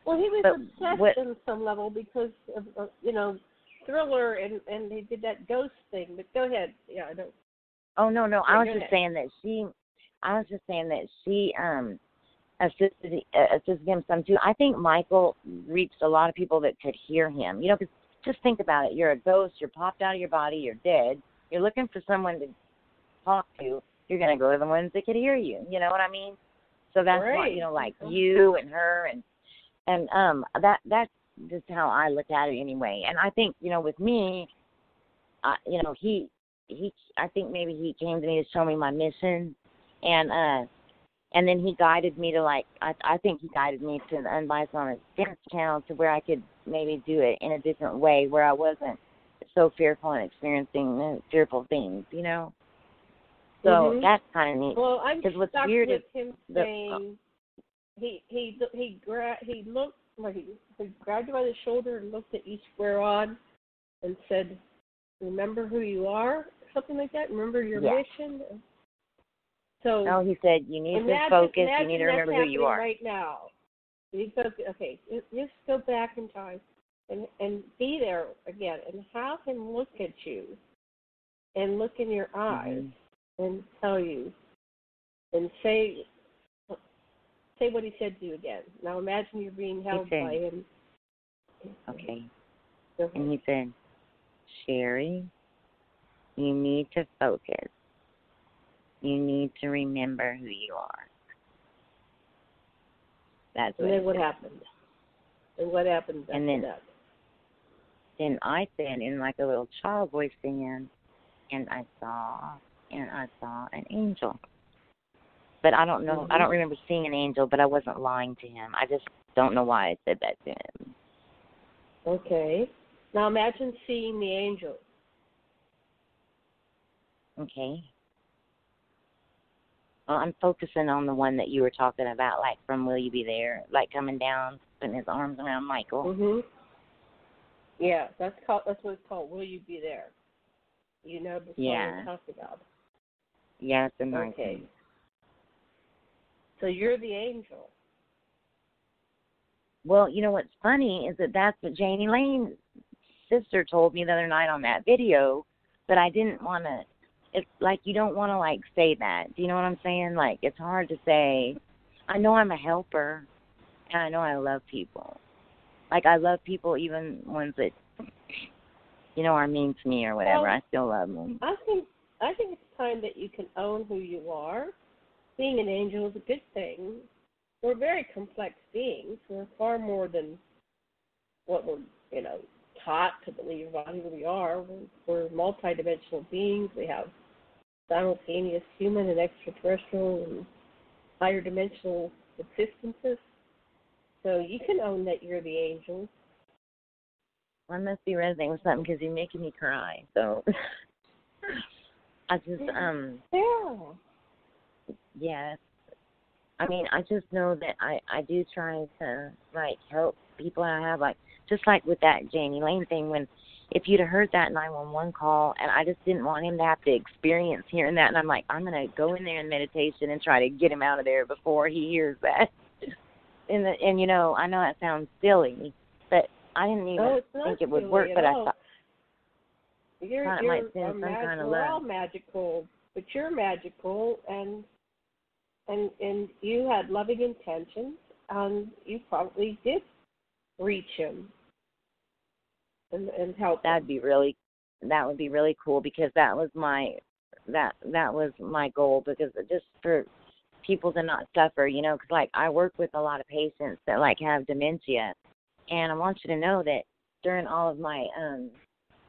well, he was obsessed on some level because of you know, Thriller, and he did that ghost thing. But go ahead, yeah, I don't. Oh no, I was just saying that she assisted him some too. I think Michael reached a lot of people that could hear him, you know, because just think about it. You're a ghost. You're popped out of your body. You're dead. You're looking for someone to talk to. You're going to go to the ones that can hear you. You know what I mean? So that's why, you know, like you and her and that's just how I look at it anyway. And I think, you know, with me, you know, I think maybe he came to me to show me my mission, and then he guided me to, like, I think he guided me to the Unbiased on Expense channel to where I could maybe do it in a different way where I wasn't so fearful and experiencing fearful things, you know? So that's kind of neat. Well, I'm what's stuck weird with is him saying he looked like he grabbed you by the shoulder and looked at you square on and said, "Remember who you are," something like that. Remember your mission. So no, he said you need to focus. You need to remember who you are. Right now, okay, just go back in time and be there again, and have him look at you, and look in your eyes, and tell you, and say what he said to you again. Now imagine you're being held by him. Okay. And he said, "Sherry, you need to focus. You need to remember who you are." That's what. And then what happened? And what happened after that? Then I said in like a little child voice again, and I saw an angel. But I don't know. I don't remember seeing an angel, but I wasn't lying to him. don't know why I said that to him. Okay. Now imagine seeing the angels. Okay. Well, I'm focusing on the one that you were talking about, like from Will You Be There, like coming down, putting his arms around Michael. Mhm. Yeah, that's what it's called. Will You Be There? You know the song we're talking about. Yeah, it's a Okay. So you're the angel. Well, you know what's funny is that that's what Janie Lane's sister told me the other night on that video, but I didn't want to. It's like you don't want to, like, say that. Do you know what I'm saying? Like, it's hard to say. I know I'm a helper, and I know I love people. Like, I love people even ones that, you know, are mean to me or whatever. Well, I still love them. I think it's time that you can own who you are. Being an angel is a good thing. We're very complex beings. We're far more than what we're, taught to believe about who we are. We're multidimensional beings. We have simultaneous human and extraterrestrial and higher dimensional existences. So you can own that you're the angel. I must be resonating with something because you're making me cry. So I just, yeah. I mean, I just know that I do try to, like, help people I have, like, just like with that Janie Lane thing, when if you'd have heard that 911 call, and I just didn't want him to have to experience hearing that, and I'm like, I'm going to go in there in meditation and try to get him out of there before he hears that. And you know, I know that sounds silly, but I didn't even think it would work, but I thought it might send some kind of love. We're all magical, but you're magical, and you had loving intentions, and you probably did reach him and help. That would be really cool, because that was my goal, because just for people to not suffer, you know, because, like, I work with a lot of patients that, like, have dementia, and I want you to know that during all of my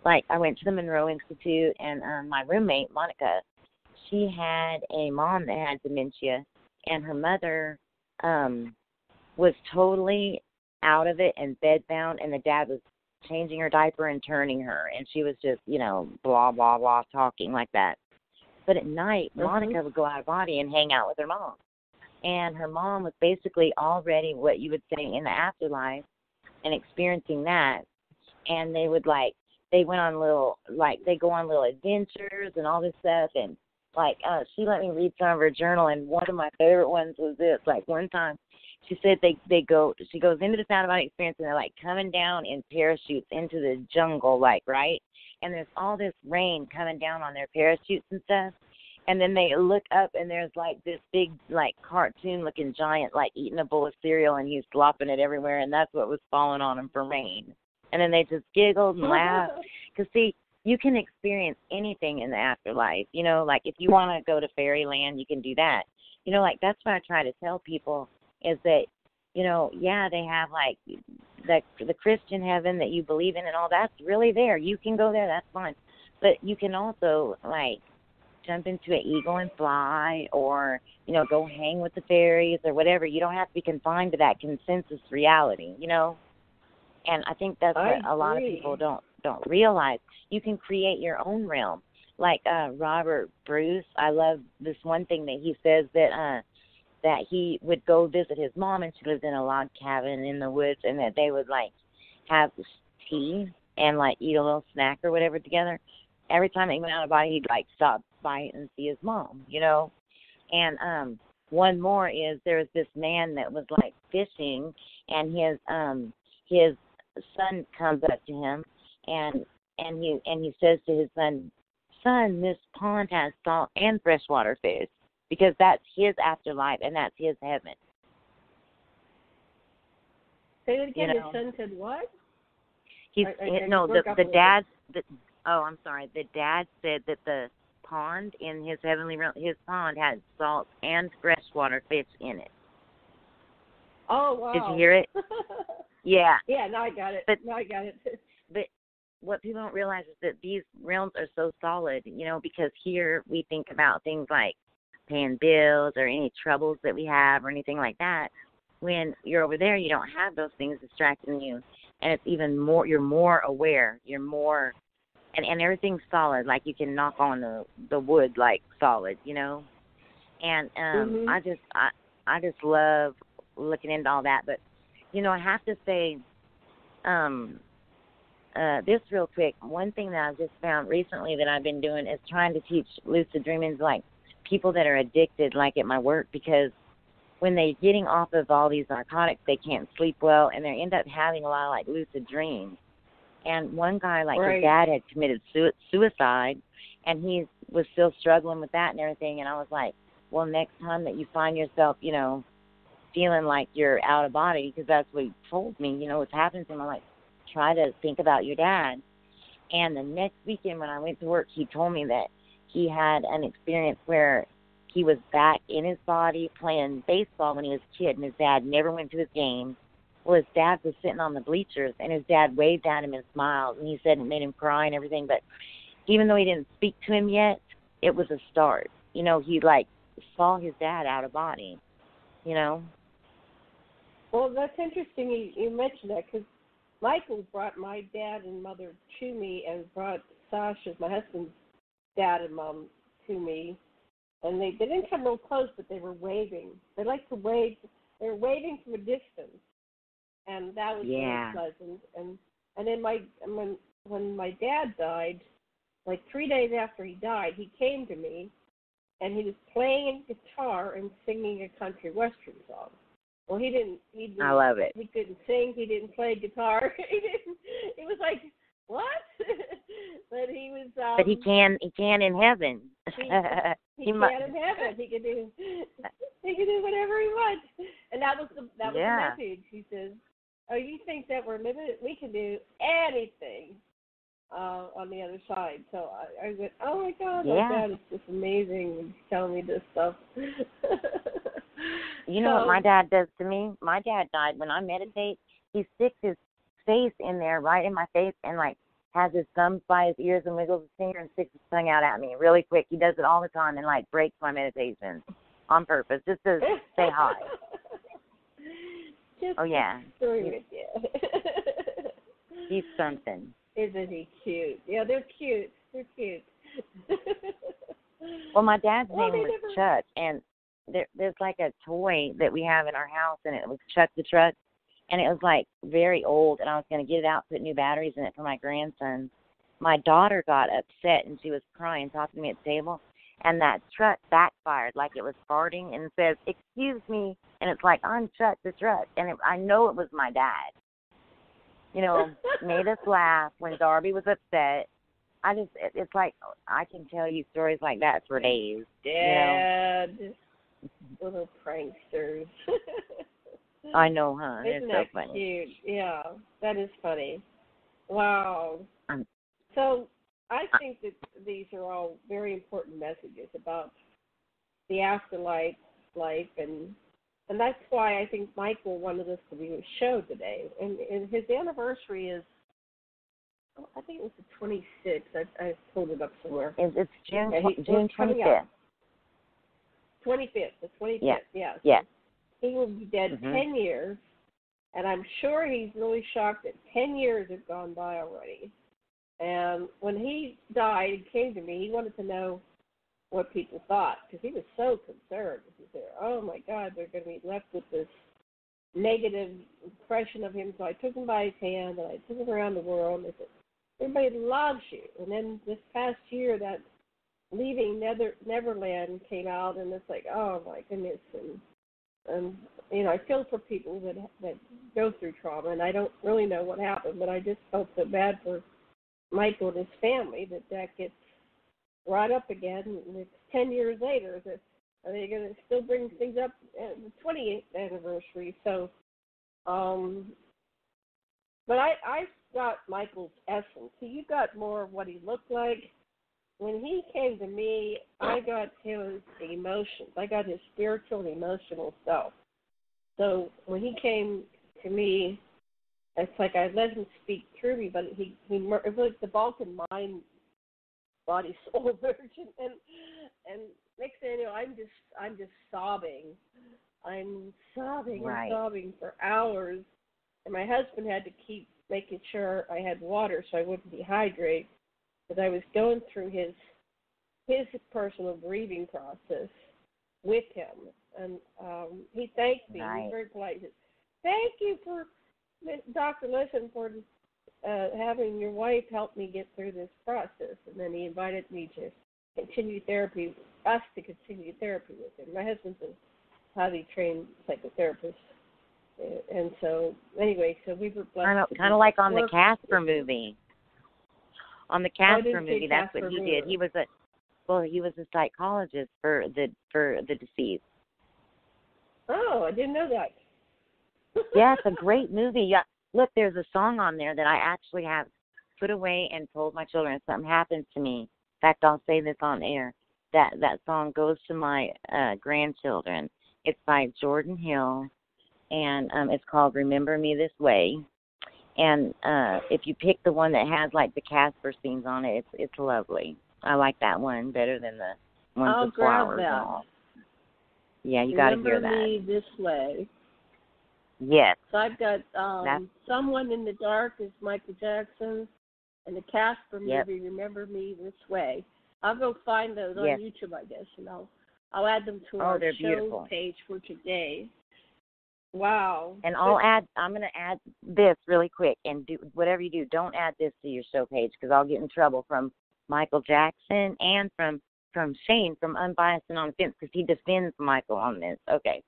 like, I went to the Monroe Institute, and my roommate Monica, she had a mom that had dementia, and her mother was totally out of it and bedbound, and the dad was changing her diaper and turning her, and she was just, you know, blah, blah, blah, talking like that. But at night, Monica would go out of body and hang out with her mom. And her mom was basically already what you would say in the afterlife and experiencing that. And they would, like, they went on little, like, they go on little adventures and all this stuff. And, like, she let me read some of her journal, and one of my favorite ones was this. Like, one time she said she goes into this out-of-body experience, and they're, like, coming down in parachutes into the jungle, like, right? And there's all this rain coming down on their parachutes and stuff. And then they look up, and there's, like, this big, like, cartoon-looking giant, like, eating a bowl of cereal, and he's slopping it everywhere, and that's what was falling on him for rain. And then they just giggled and laughed. Because, see, you can experience anything in the afterlife. You know, like, if you want to go to fairyland, you can do that. You know, like, that's what I try to tell people is that, you know, yeah, they have, like, the Christian heaven that you believe in and all that's really there. You can go there, that's fine. But you can also, like, jump into an eagle and fly, or, you know, go hang with the fairies or whatever. You don't have to be confined to that consensus reality, you know? And I think that's what a lot of people don't realize. You can create your own realm. Like Robert Bruce, I love this one thing that he says, that he would go visit his mom, and she lived in a log cabin in the woods, and that they would, like, have tea and, like, eat a little snack or whatever together. Every time he went out of body, he'd, like, stop by and see his mom, you know. And one more is there's this man that was, like, fishing, and his son comes up to him, and he says to his son, this pond has salt and freshwater fish, because that's his afterlife and that's his heaven. Say it again. You know? His son said what? The dad said that the pond in his heavenly realm, his pond had salt and freshwater fish in it. Oh, wow. Did you hear it? Yeah. Yeah, now I got it. But what people don't realize is that these realms are so solid, you know, because here we think about things like paying bills or any troubles that we have or anything like that. when you're over there, you don't have those things distracting you, and it's even more. You're more aware. You're more, and everything's solid. Like you can knock on the wood like solid, you know. And I just love looking into all that. But you know, I have to say, this real quick. One thing that I've just found recently that I've been doing is trying to teach lucid dreaming to like people that are addicted, like at my work, because when they're getting off of all these narcotics, they can't sleep well, and they end up having a lot of, like, lucid dreams. And one guy, like, his dad had committed suicide, and he was still struggling with that and everything. And I was like, well, next time that you find yourself, you know, feeling like you're out of body, because that's what he told me, you know, what's happening to him, I'm like, try to think about your dad. And the next weekend when I went to work, he told me that he had an experience where he was back in his body playing baseball when he was a kid, and his dad never went to his games. Well, his dad was sitting on the bleachers, and his dad waved at him and smiled, and he said it made him cry and everything. But even though he didn't speak to him yet, it was a start. You know, he, like, saw his dad out of body, you know. Well, that's interesting you mentioned that, because Michael brought my dad and mother to me and brought Sasha, my husband's dad and mom, to me. And they didn't come real close, but they were waving. They like to wave. They were waving from a distance, and that was very pleasant. And then when my dad died, like 3 days after he died, he came to me, and he was playing guitar and singing a country western song. Well, he didn't. I love it. He couldn't sing. He didn't play guitar. He didn't. It was like, what? But he was. But he can in heaven. He can in heaven. He can do whatever he wants. And that was the message. He says, "Oh, you think that we're limited? We can do anything on the other side." So I went, "Oh my God, my dad is just amazing. He's telling me this stuff." You know what my dad does to me? My dad died. When I meditate, he sticks his face in there, right in my face, and like has his thumbs by his ears and wiggles his finger and sticks his tongue out at me really quick. He does it all the time and like breaks my meditation on purpose just to say hi. Story with you. He's something. Isn't he cute? Yeah, they're cute. They're cute. Well, my dad's name was Chuck, and there's like a toy that we have in our house, and it was Chuck the Truck, and it was like very old, and I was going to get it out, put new batteries in it for my grandson. My daughter got upset, and she was crying, talking to me at the table, and that truck backfired like it was farting and says, "Excuse me," and it's like, "I'm Chuck the Truck," and I know it was my dad. You know, made us laugh when Darby was upset. It's like, I can tell you stories like that for days. Dad. You know? Little pranksters. I know, huh? Isn't that so funny. Cute? Yeah, that is funny. Wow. So I think that these are all very important messages about the afterlife, life, and that's why I think Michael wanted us to do a show today. And his anniversary is, I think it was the 26th. I pulled it up somewhere. It's June 25th. 25th, the 25th, yeah. Yeah. He will be dead 10 years, and I'm sure he's really shocked that 10 years have gone by already. And when he died and came to me, he wanted to know what people thought, because he was so concerned. He said, "Oh my God, they're going to be left with this negative impression of him." So I took him by his hand, and I took him around the world, and I said, "Everybody loves you." And then this past year, that Leaving Neverland came out, and it's like, oh my goodness, and you know, I feel for people that go through trauma, and I don't really know what happened, but I just felt so bad for Michael and his family that gets brought up again, and it's 10 years later. Are they going to still bring things up at the 28th anniversary? So, but I got Michael's essence. So you got more of what he looked like. When he came to me, I got his emotions. I got his spiritual and emotional self. So when he came to me, it's like I let him speak through me, but it was like the Vulcan mind, body, soul version. And next thing you know, I'm just sobbing I'm sobbing Right. and sobbing for hours, and my husband had to keep making sure I had water so I wouldn't dehydrate, because I was going through his personal grieving process with him. And he thanked me. Right. He was very polite. He said, "Thank you for Dr. Lessin for having your wife help me get through this process." And then he invited me to continue therapy, us to continue therapy with him. My husband's a highly trained psychotherapist. And so, anyway, so we were blessed. Kind of like on the Casper movie. On the Casper movie, that's what he did. He was a psychologist for the deceased. Oh, I didn't know that. Yeah, it's a great movie. Yeah, look, there's a song on there that I actually have put away and told my children if something happens to me. In fact, I'll say this on air. That song goes to my grandchildren. It's by Jordan Hill, and it's called "Remember Me This Way." And if you pick the one that has like the Casper scenes on it, it's lovely. I like that one better than the ones with flowers and all. Yeah, you got to hear that. Remember Me This Way. Yes. So I've got Someone in the Dark is Michael Jackson, and the Casper movie, Remember Me This Way. I'll go find those on YouTube, I guess, and I'll add them to our show page for today. Wow. And I'm going to add this really quick, and do whatever you do, don't add this to your show page, because I'll get in trouble from Michael Jackson and from Shane from Unbiased and on the Fence, because he defends Michael on this. Okay.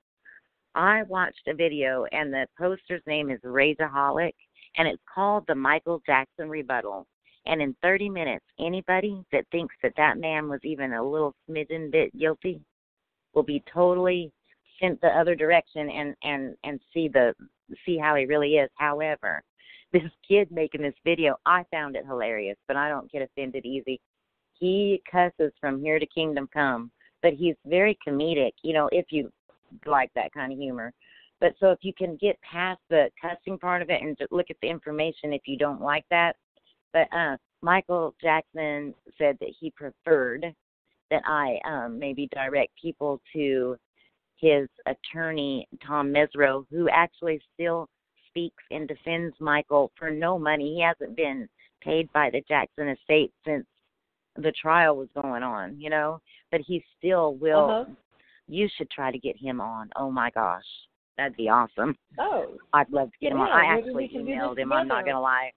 I watched a video, and the poster's name is Razorholic, and it's called The Michael Jackson Rebuttal. And in 30 minutes, anybody that thinks that man was even a little smidgen bit guilty will be totally sent the other direction and see how he really is. However, this kid making this video, I found it hilarious, but I don't get offended easy. He cusses from here to kingdom come, but he's very comedic, if you like that kind of humor. But so if you can get past the cussing part of it and just look at the information if you don't like that. But Michael Jackson said that he preferred that I maybe direct people to his attorney, Tom Mesro, who actually still speaks and defends Michael for no money. He hasn't been paid by the Jackson estate since the trial was going on, but he still will. Uh-huh. You should try to get him on. Oh, my gosh. That'd be awesome. Oh. I'd love to get him on. I actually emailed him. I'm not going to lie.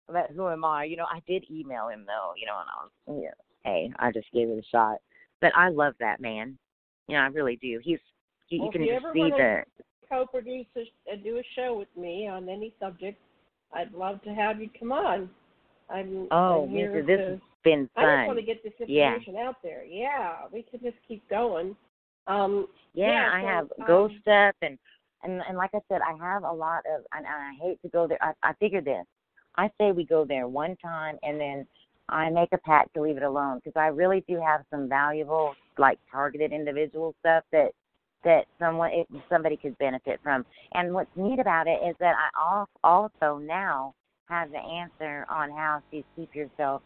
But who am I? I did email him, though, and I was, hey, I just gave it a shot. But I love that man. I really do. You can just see the... co-produce and do a show with me on any subject, I'd love to have you come on. I'm here this has been fun. I just want to get this information out there. Yeah, we could just keep going. I have ghost stuff, and like I said, I have a lot of, and I hate to go there. I figured this. I say we go there one time, and then I make a pact to leave it alone, because I really do have some valuable, like, targeted individual stuff that somebody could benefit from. And what's neat about it is that I also now have the answer on how to keep yourself,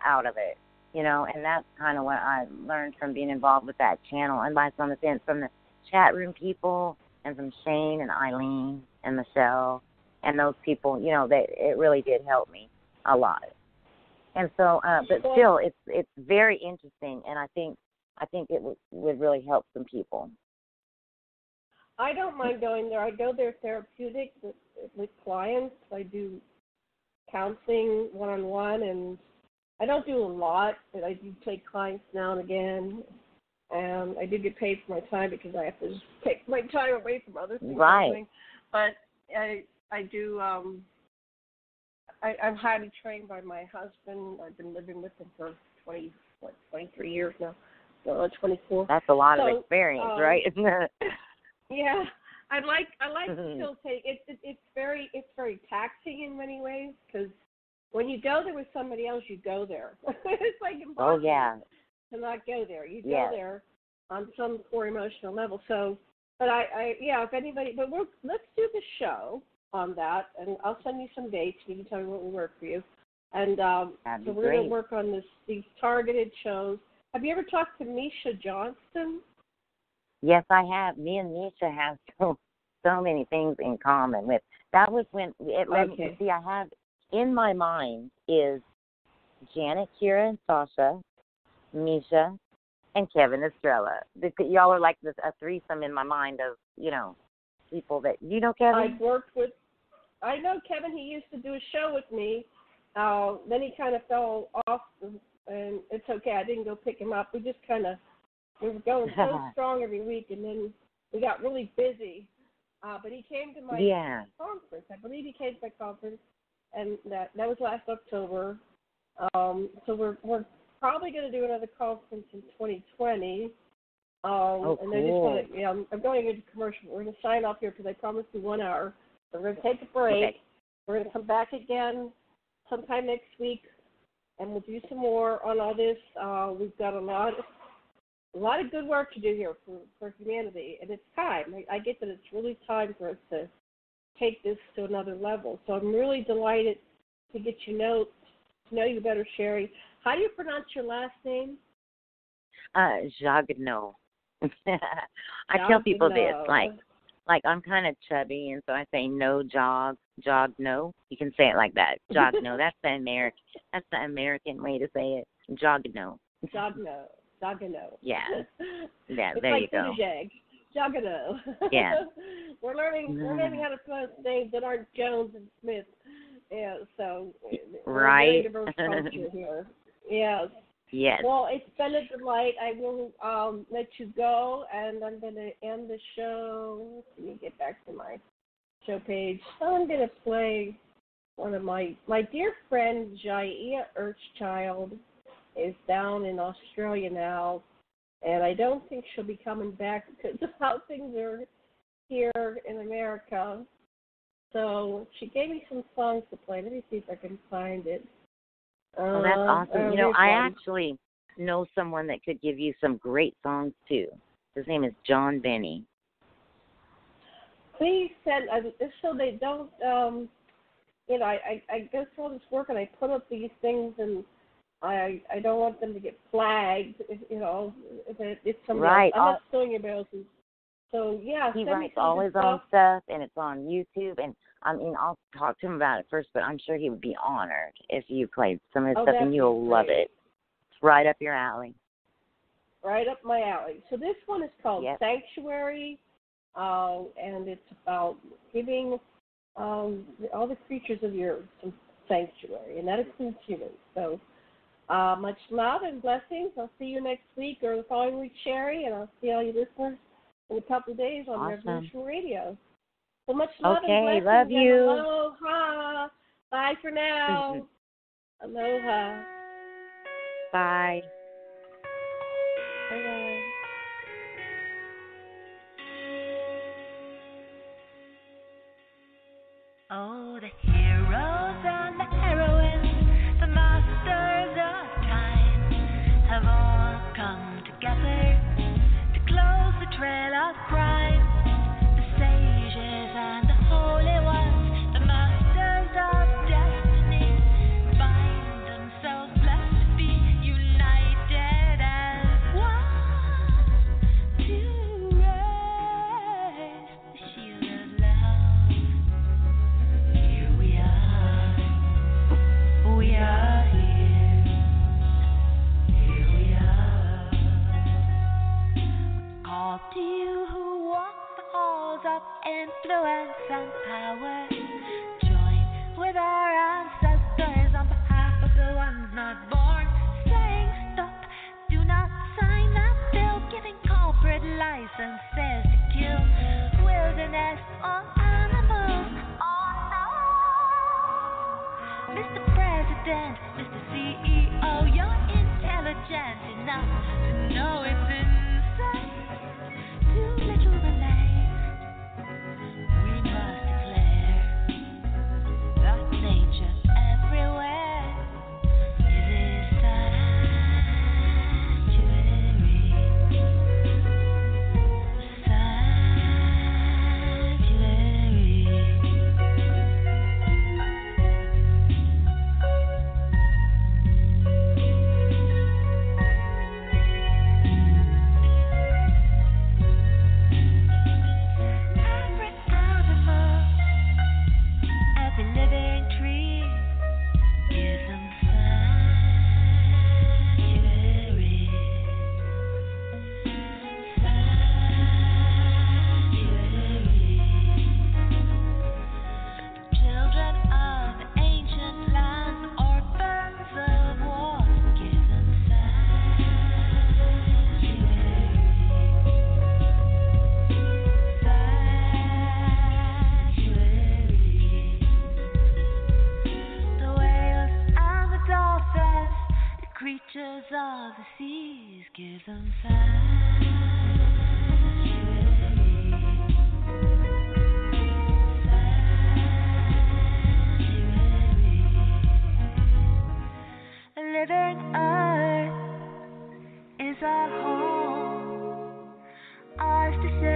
out of it. And that's kind of what I learned from being involved with that channel, Unbiased on the Fence, from the chat room people and from Shane and Eileen and Michelle and those people. It really did help me a lot. And so, but still, it's very interesting, and I think it would really help some people. I don't mind going there. I go there therapeutic with clients. I do counseling one-on-one, and I don't do a lot, but I do take clients now and again. And I do get paid for my time, because I have to take my time away from other things. Right. But I do. I'm highly trained by my husband. I've been living with him for 23 years now. So 24. That's a lot of experience, right? Yeah, I like to still take it. It's very taxing in many ways, because when you go there with somebody else, you go there. It's like impossible to not go there. You go there on some core emotional level. So, but if anybody, but let's do the show on that, and I'll send you some dates. You can tell me what will work for you. And so we're going to work on these targeted shows. Have you ever talked to Misha Johnston? Yes, I have. Me and Misha have so many things in common. With that was when it led me to see. I have in my mind is Janet, Kira, and Sasha, Misha, and Kevin Estrella. Y'all are like a threesome in my mind of people that Kevin. I've worked with. I know Kevin. He used to do a show with me. Then he kind of fell off, and it's okay. I didn't go pick him up. We were going so strong every week, and then we got really busy. But he came to my conference. I believe he came to my conference, and that was last October. So we're probably going to do another conference in 2020. And they're just going to, I'm going into commercial. We're going to sign off here because I promised you 1 hour. So we're going to take a break. Okay. We're going to come back again sometime next week, and we'll do some more on all this. We've got a lot of good work to do here for humanity, and it's time. I get that it's really time for us to take this to another level. So I'm really delighted to get to know you better, Sherry. How do you pronounce your last name? Jagneaux. I tell people this, like I'm kind of chubby, and so I say no Jagneaux. You can say it like that, Jagneaux. That's the American way to say it, Jagneaux. Jagneaux. Yeah. Yeah. It's there like you go. Jagneaux. Yeah. We're learning how to pronounce names that aren't Jones and Smith. Yeah. So right. Very diverse culture here. Yes. Yes. Well, it's been a delight. I will let you go, and I'm going to end the show. Let me get back to my show page. So I'm going to play one of my dear friend, Jaia Earthchild, is down in Australia now, and I don't think she'll be coming back because of how things are here in America. So she gave me some songs to play. Let me see if I can find it. Oh, that's awesome. I actually know someone that could give you some great songs, too. His name is John Benny. Please send, so they don't, I go through all this work and I put up these things, and I don't want them to get flagged, if it's somebody right. else. I'm not suing anybody else's. So, yeah, he writes all his own stuff, and it's on YouTube, and I'll talk to him about it first, but I'm sure he would be honored if you played some of his stuff, and you'll love it. It's right up your alley. Right up my alley. So this one is called Sanctuary, and it's about giving all the creatures of the earth some sanctuary, and that includes humans. So much love and blessings. I'll see you next week or the following week, Sherry, and I'll see all you listeners in a couple of days on Revolution Radio. So much love and blessings. Love you. Aloha. Bye for now. Aloha. Bye. Bye-bye. Oh, the heroes and the heroines, the masters of time, have all come together to close the trail of crime. The sages and the holy ones, the masters of destiny, find themselves blessed to be united as one to raise the shield of love. Here we are here. Here we are. Call to you who walk the halls of influence and power. Join with our ancestors on behalf of the ones not born, saying stop, do not sign that bill, giving corporate licenses to kill wilderness or animals. Oh no, Mr. President, Mr. CEO, you're intelligent enough to know it's insane. Too little remains. We must declare that nature everywhere is a sanctuary. Sanctuary. to say.